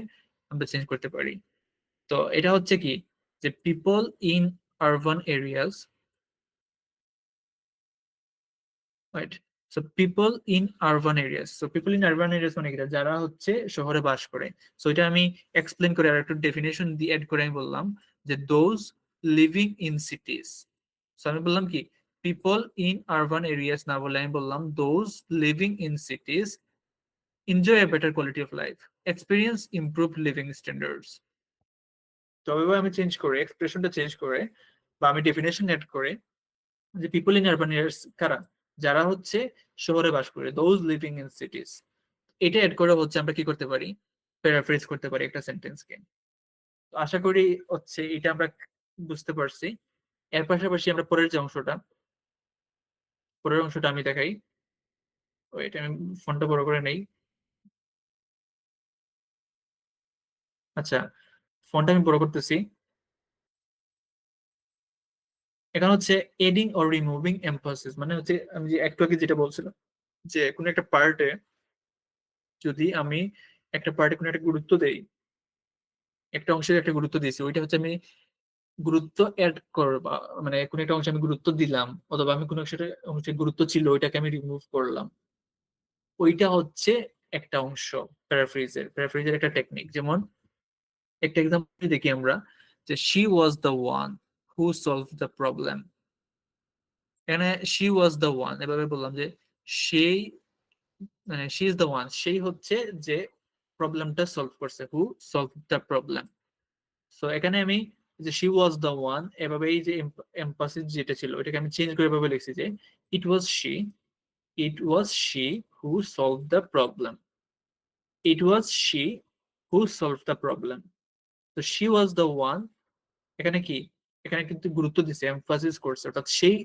আমরা চেঞ্জ করতে পারি। তো এটা হচ্ছে কি, যে people in urban areas, right? So people in urban areas, so people in urban areas মানে কি, যারা হচ্ছে শহরে বাস করে। সো এটা আমি এক্সপ্লেন করে আর একটু ডেফিনেশন দিয়ে অ্যাড করে আমি বললাম যে দোজ লিভিং ইন সিটিজ। সো আমি বললাম কি, পিপল ইন আরবান এরিয়াস না বলে আমি বললাম those living in সিটিজ enjoy a better quality of life, experience improved living standards। তবে আমি চেঞ্জ করে এক্সপ্রেশনটা চেঞ্জ করে বা আমি ডেফিনেশন এড করে, যে পিপল ইন আরবান এরিয়াস কারা, যারা হচ্ছে শহরে বাস করে, দোজ লিভিং ইন সিটিজ, এটা এড করে হচ্ছে আমরা কি করতে পারি, প্যারাফ্রেজ করতে পারি একটা সেন্টেন্সকে। তো আশা করি হচ্ছে এটা আমরা বুঝতে পারছি। এর পাশাপাশি আমরা পরের অংশটা আমি দেখাই। এটা আমি ফোনটা বড় করে নেই। আচ্ছা, ফোনটা আমি বড় করতেছি। এখানে হচ্ছে এডিং অর রিমুভিং এমফাসিস, মানে হচ্ছে আমি যে একটু আগে যেটা বলছিলাম, যে কোনো একটা পার্টে যদি আমি একটা পার্টে কোনো একটা গুরুত্ব দেই, একটা অংশের একটা গুরুত্ব দিয়েছি, ওইটা হচ্ছে আমি গুরুত্ব এড করবা, মানে কোনো একটা অংশে আমি গুরুত্ব দিলাম, অথবা আমি কোনো একটা অংশে গুরুত্ব ছিল ওইটাকে আমি রিমুভ করলাম, ওইটা হচ্ছে একটা অংশ প্যারাফ্রেজের একটা টেকনিক। যেমন একটা এক্সাম্পল দেখি আমরা, যে she was the one who solve the problem. এখানে শি ওয়াজ দ্য ওয়ান এভাবে বললাম যে সেই, মানে শি ইজ দ্য ওয়ান, সেই হচ্ছে যে প্রবলেমটা সলভ করছে, হু সলভ দ্য প্রবলেম। সো এখানে আমি যে শি ওয়াজ দ্য ওয়ান, এভাবে এই যে এমফাসিস যেটা ছিল ওইটাকে আমি চেঞ্জ করে এভাবে লিখছি যে it was she, it was she who solve the problem, it was she who solve the problem. তো শি ওয়াজ দ্য ওয়ান, এখানে কি, এখানে কিন্তু গুরুত্ব দিছে, এমফাসিস করছে, অর্থাৎ সেই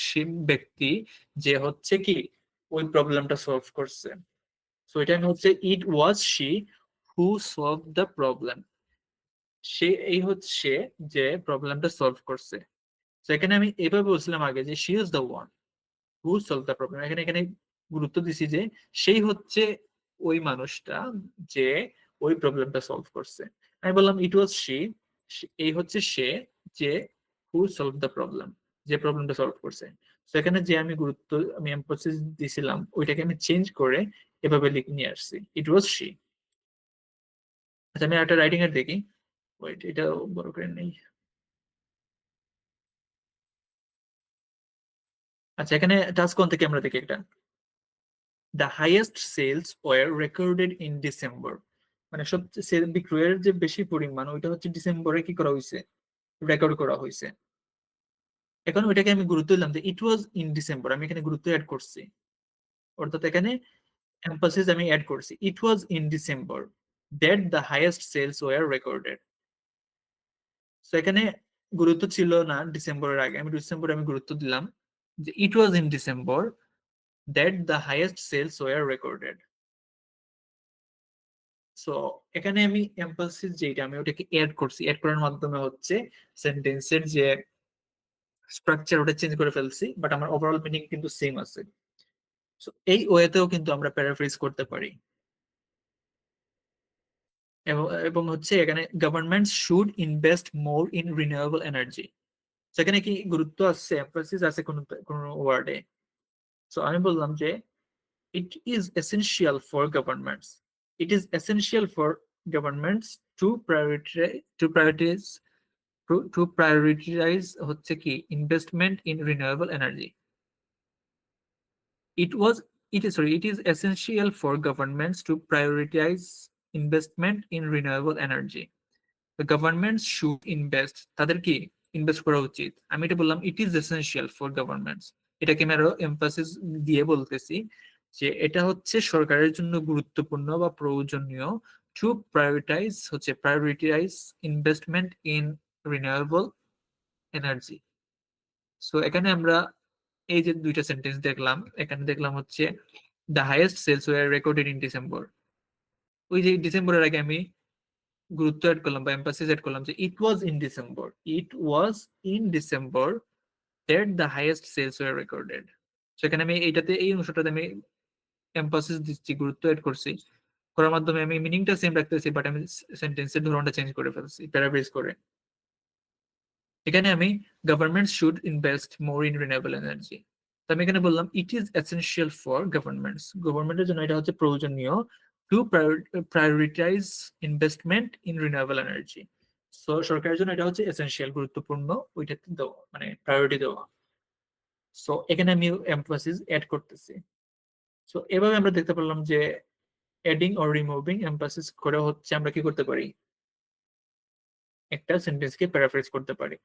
সেই ব্যক্তি যে হচ্ছে কি ওই প্রবলেমটা সলভ করছে। সো এটা হচ্ছে it was she who solve the problem, সে এই হচ্ছে যে প্রবলেমটা সলভ করছে। তো এখানে আমি এভাবে বলছিলাম আগে যে she is the one who solve the problem, এখানে এখানে গুরুত্ব দিছি যে সেই হচ্ছে ওই মানুষটা যে ওই প্রবলেমটা সলভ করছে। আমি বললাম ইট ওয়াজ শি, এই হচ্ছে সে যে হু সলভ দ্য প্রবলেম, যে প্রবলেমটা সলভ করছে। সেখানে যে আমি গুরুত্ব, আমি এমফাসিস দিছিলাম, ওইটাকে আমি চেঞ্জ করে এভাবে লিখে নিয়ে আসছি, ইট ওয়াজ শি। আচ্ছা, আমি একটা রাইটিং এর দেখি, ওয়েট, এটা বড় করে নেই। আচ্ছা, এখানে টাস্ক কোন থেকে আমরা দেখি একটা, the highest sales were recorded in December, মানে সবচেয়ে সেল বিক্রয়ের যে বেশি পরিমাণ ওইটা হচ্ছে ডিসেম্বরে কি করা হয়েছে, রেকর্ড করা হয়েছে। এখন ওইটাকে আমি গুরুত্ব দিলাম যে ইট ওয়াজ ইন ডিসেম্বর, আমি এখানে গুরুত্ব অ্যাড করছি, অর্থাৎ এখানে এমফাসিস আমি অ্যাড করছি, it was in December that the highest sales were recorded. তো এখানে গুরুত্ব ছিল না ডিসেম্বরের আগে, আমি ডিসেম্বরে আমি গুরুত্ব দিলাম যে it was in December that the highest sales were recorded. So এখানে আমি এমফাসিস যেটা আমি ওটাকে অ্যাড করছি, অ্যাড করার মাধ্যমে হচ্ছে সেন্টেন্সের যে স্ট্রাকচার ওটা চেঞ্জ করে ফেলছি, বাট আমার ওভারঅল মিনিং কিন্তু সেম আছে। সো এই ওয়েতেও কিন্তু আমরা প্যারাফ্রেজ করতে পারি। এবং হচ্ছে এখানে government should invest more in renewable energy, সেখানে কি গুরুত্ব আছে, এমফাসিস আছে কোন কোন ওয়ার্ডে। সো আমি বললাম যে it is essential for governments, It is essential for governments to prioritize হচ্ছে কি investment in renewable energy. It was it is essential for governments to prioritize investment in renewable energy. The governments should invest, তাদের কি invest করা উচিত। আমি এটা বললাম it is essential for governments, এটাকে আমি আরো এমফাসিস দিয়ে বলতেছি যে এটা হচ্ছে সরকারের জন্য গুরুত্বপূর্ণ বা প্রয়োজনীয় to prioritise investment in renewable energy. So এখানে আমরা এই যে দুইটা সেন্টেন্স দেখলাম, এখানে দেখলাম হচ্ছে the highest sales were recorded in December. ওই যে ডিসেম্বরের আগে আমি গুরুত্ব অ্যাড করলাম বা এমফাসিস অ্যাড করলাম যে it was in December that the highest sales were recorded. সেখানে আমি এইটাতে এই অংশটাতে আমি এমফাসিস দিচ্ছি, গুরুত্ব অ্যাড করছি, করার মাধ্যমে আমি মিনিংটা সেম রাখতেছি বাট আমি সেন্টেন্সের ধরনটা চেঞ্জ করে ফেলছি প্যারাফ্রেজ করে। এখানে আমি government should invest more in renewable energy. তো আমি এখানে বললাম it is essential for governments, গভর্নমেন্টের জন্য এটা হচ্ছে প্রয়োজনীয় to prioritise investment in renewable energy. So সরকারের জন্য এটা হচ্ছে এসেনশিয়াল, গুরুত্বপূর্ণ, ওইটাতে দেওয়া মানে প্রায়োরিটি দেওয়া। সো এখানে আমি এমফাসিস অ্যাড করতেছি। সো এভাবে আমরা দেখতে পেলাম যে অ্যাডিং অর রিমুভিং এমফাসিস করে হচ্ছে আমরা কি করতে পারি, একটা সেন্টেন্সকে প্যারাফ্রেজ করতে পারি।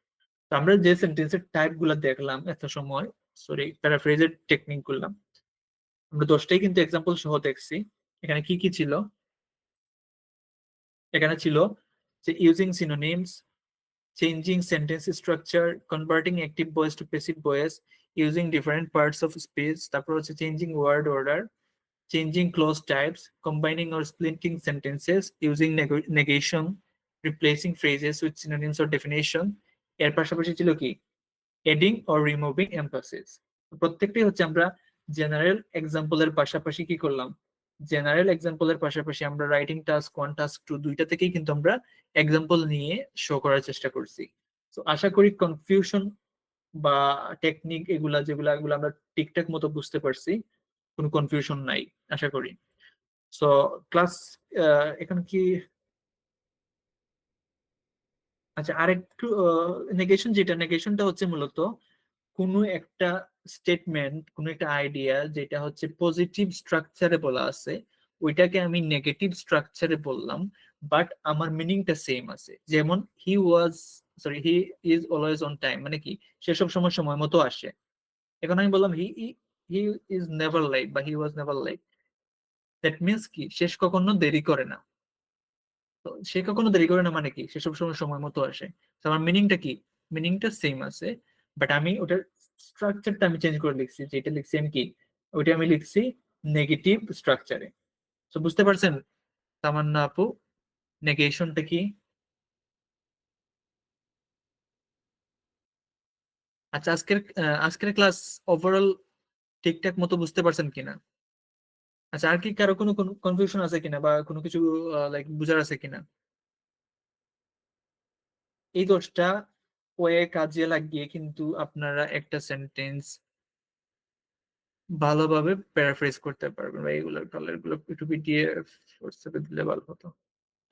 তো আমরা যে সেন্টেন্সের টাইপ গুলা দেখলাম এত সময়, সরি প্যারাফ্রেজের টেকনিক গুলা, আমরা 10টাই কিন্তু এক্সাম্পল সহ দেখছি। এখানে কি কি ছিল, এখানে ছিল যে using synonyms, changing sentence structure, converting active voice to passive voice, using different parts of speech, তারপর হচ্ছে changing word order, changing clause types, combining or splitting sentences, using negation, replacing phrases with synonyms or definition। এর পাশাপাশি ছিল কি adding or removing emphasis. প্রত্যেকটাই হচ্ছে আমরা general এক্সাম্পলের পাশাপাশি কি করলাম, জেনারেল এক্সাম্পলের পাশাপাশি আমরা রাইটিং টাস্ক 1 টাস্ক 2 দুইটা থেকেই কিন্তু আমরা এক্সাম্পল নিয়ে শো করার চেষ্টা করছি। তো আশা করি কনফিউশন বা টেকনিক এগুলা যেগুলা এগুলো আমরা ঠিকঠাক মতো বুঝতে পারছি, কোনো কনফিউশন নাই আশা করি। সো ক্লাস এখন কি, আচ্ছা আরেকটু নেগেশন, যেটা নেগেশনটা হচ্ছে মূলত কোনো একটা স্টেটমেন্ট, কোনো একটা আইডিয়া যেটা হচ্ছে পজিটিভ স্ট্রাকচারে বলা আছে ওইটাকে আমি নেগেটিভ স্ট্রাকচারে বললাম, বাট আমার মিনিংটা সেম আছে। যেমন হি ইজ অলওয়েজ অন টাইম, মানে কি সে সব সময় সময় মতো আসে। এখন আমি বললাম হি ইজ নেভার লাইট বা he was never light, that means কি শেষ কখনো দেরি করে না। তো সে কখনো দেরি করে না মানে কি সে সব সময় সময় মতো আসে। তো আমার মিনিংটা কি, মিনিংটা সেম আছে, বাট আমি ওটার স্ট্রাকচারটা আমি চেঞ্জ করে লিখছি, যেটা লিখছি আমি কি ওইটা আমি লিখছি নেগেটিভ স্ট্রাকচারে। তো বুঝতে পারছেন তামান্না আপু নেগেশনটা কি? আচ্ছা আজকের ক্লাস ওভারঅল ঠিকঠাক মতো বুঝতে পারছেন কিনা? আচ্ছা আর কি কারো কোনো কনফিউশন আছে কিনা বা কোনো কিছু লাইক বুঝার আছে কিনা? এই 10টা ওয়ে কাজে লাগিয়ে কিন্তু আপনারা একটা সেন্টেন্স ভালোভাবে প্যারাফ্রেজ করতে পারবেন, বা এগুলোর কালার গুলো একটু পিডিএফ হোয়াটসঅ্যাপে দিলে ভালো হতো।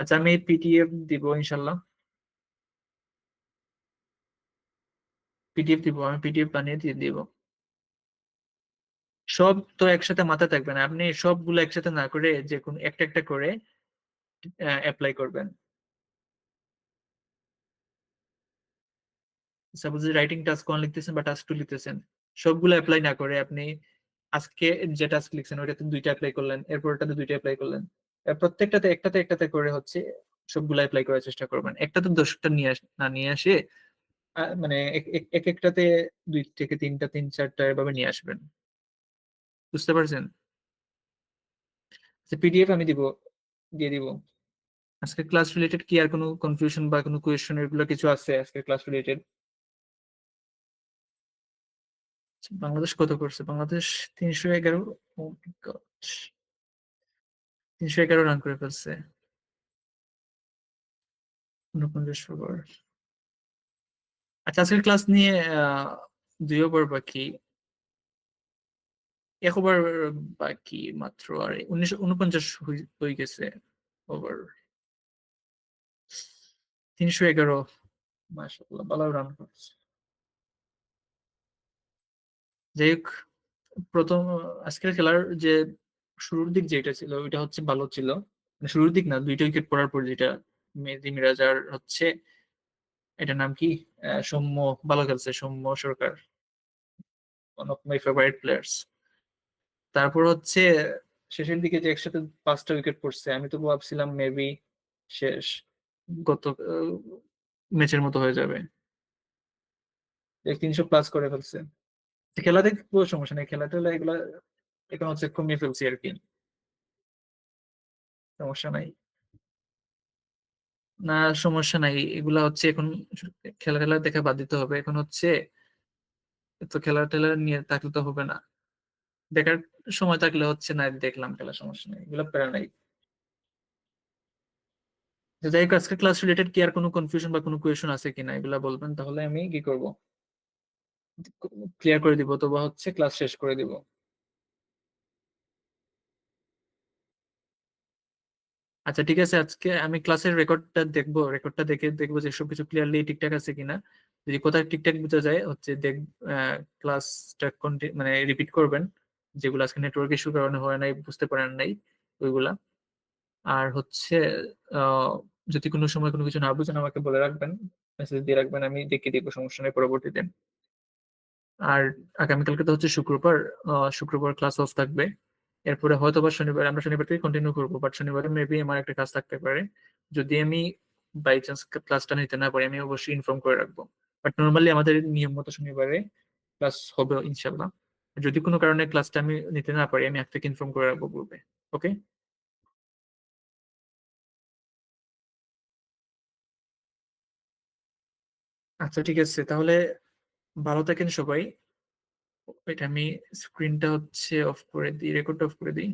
আচ্ছা আমি পিডিএফ দিব ইনশাল্লাহ, পিডিএফ দিব, আমি পিডিএফ বানিয়ে দিয়ে দিব। সব তো একসাথে মাথায় থাকবে না, আপনি সবগুলো একসাথে না করে যে কোনো একটা একটা করে অ্যাপ্লাই করবেন। সাপোজ রাইটিং টাস্ক 1 লিখতেছেন বা টাস্ক 2 লিখতেছেন, সবগুলো অ্যাপ্লাই না করে আপনি আজকে যে টাস্ক লিখছেন ওইটাতে 2টা অ্যাপ্লাই করলেন, এরপরটাতে 2টা অ্যাপ্লাই করলেন, প্রত্যেকটাতে একটাতে একটাতে করে হচ্ছে সবগুলো অ্যাপ্লাই করার চেষ্টা করবেন। একটাতে 10টা না নিয়ে আসে মানে এক একটাতে 2 থেকে 3টা 3-4টা এভাবে নিয়ে আসবেন। বুঝতে পারছেন? পিডিএফ আমি দিয়ে দিব। আজকে ক্লাস রিলেটেড কি আর কোনো কনফিউশন বা কোনো কোয়েশ্চেন এগুলো কিছু আছে আজকে ক্লাস রিলেটেড? বাংলাদেশ কত করছে? বাংলাদেশ 311। 311 রান করে ফেলছে। 49 ওভার। আচ্ছা আজকের ক্লাস নিয়ে 2 ওভার বাকি। 1 ওভার বাকি মাত্র, আর 1949 হয়ে গেছে ওভার। 311। মাশাআল্লাহ, ভালো রান করছে। যাই হোক, প্রথম আজকের খেলার যে শুরুর দিক যেটা ছিল ওইটা হচ্ছে ভালো ছিল। মানে শুরুর দিক না, 2টা উইকেট পড়ার পর যেটা মেহেদী মিরাজ আর হচ্ছে, এটার নাম কি, সৌম্য, ভালো খেলছে Soumya Sarkar, one of my favourite players. তারপর হচ্ছে শেষের দিকে যে একসাথে 5টা উইকেট পড়ছে, আমি তো ভাবছিলাম মেবি শেষ, গত ম্যাচের মতো হয়ে যাবে। 300 প্লাস করে ফেলছে। খেলা দেখে কোনো সমস্যা নেই, খেলা টেলা এগুলা এখন হচ্ছে কমিয়ে ফেলছি আর কি, সমস্যা নাই। না, সমস্যা নাই, এগুলা হচ্ছে এখন খেলা টেলা দেখা বাদ দিতে হবে এখন হচ্ছে। তো খেলা টেলা নিয়ে থাকলে তো হবে না, দেখার সময় থাকলে হচ্ছে না দেখলাম খেলা, সমস্যা নেই, এগুলো প্যারা নাই। তো যাই হোক, আজকে ক্লাস রিলেটেড কি আর কোনো কনফিউশন বা কোনো কোয়েশন আছে কিনা এগুলা বলবেন, তাহলে আমি কি করব, ক্লিয়ার করে দিব, অথবা হচ্ছে ক্লাস শেষ করে দিব। আচ্ছা ঠিক আছে, আজকে আমি ক্লাসের রেকর্ডটা দেখবো, রেকর্ডটা দেখে দেখবো যে সবকিছু ক্লিয়ারলি ঠিকঠাক আছে কিনা। যদি কোথায় ঠিকঠাক বোঝা যায় হচ্ছে ক্লাসটা মানে রিপিট করবেন, যেগুলো আজকে নেটওয়ার্ক ইস্যুর কারণে হয় নাই, বুঝতে পারেন নাই ওইগুলা। আর হচ্ছে আহ যদি কোনো সময় কোনো কিছু না বুঝেন আমাকে বলে রাখবেন, মেসেজ দিয়ে রাখবেন, আমি দেখিয়ে দিব, সমস্যা নেই পরবর্তীতে। আর আগামীকালকে তো হচ্ছে শুক্রবার, শুক্রবার ক্লাস অফ থাকবে। এরপরে হয়তো বা শনিবার, আমরা শনিবার থেকে কন্টিনিউ করবো, বাট শনিবারে মেবি আমার একটা কাজ থাকতে পারে। যদি আমি বাই চান্স ক্লাসটা নিতে না পারি, আমি অবশ্যই ইনফর্ম করে রাখবো। বাট নর্মালি আমাদের নিয়ম মতো শনিবারে ক্লাস হবে ইনশাল্লাহ। যদি কোনো কারণে ক্লাসটা আমি নিতে না পারি, আমি এক থেকে ইনফর্ম করে রাখবো গ্রুপে। ওকে। আচ্ছা ঠিক আছে তাহলে, ভালো থাকেন সবাই। এটা আমি স্ক্রিনটা হচ্ছে অফ করে দিই, রেকর্ডটা অফ করে দিই।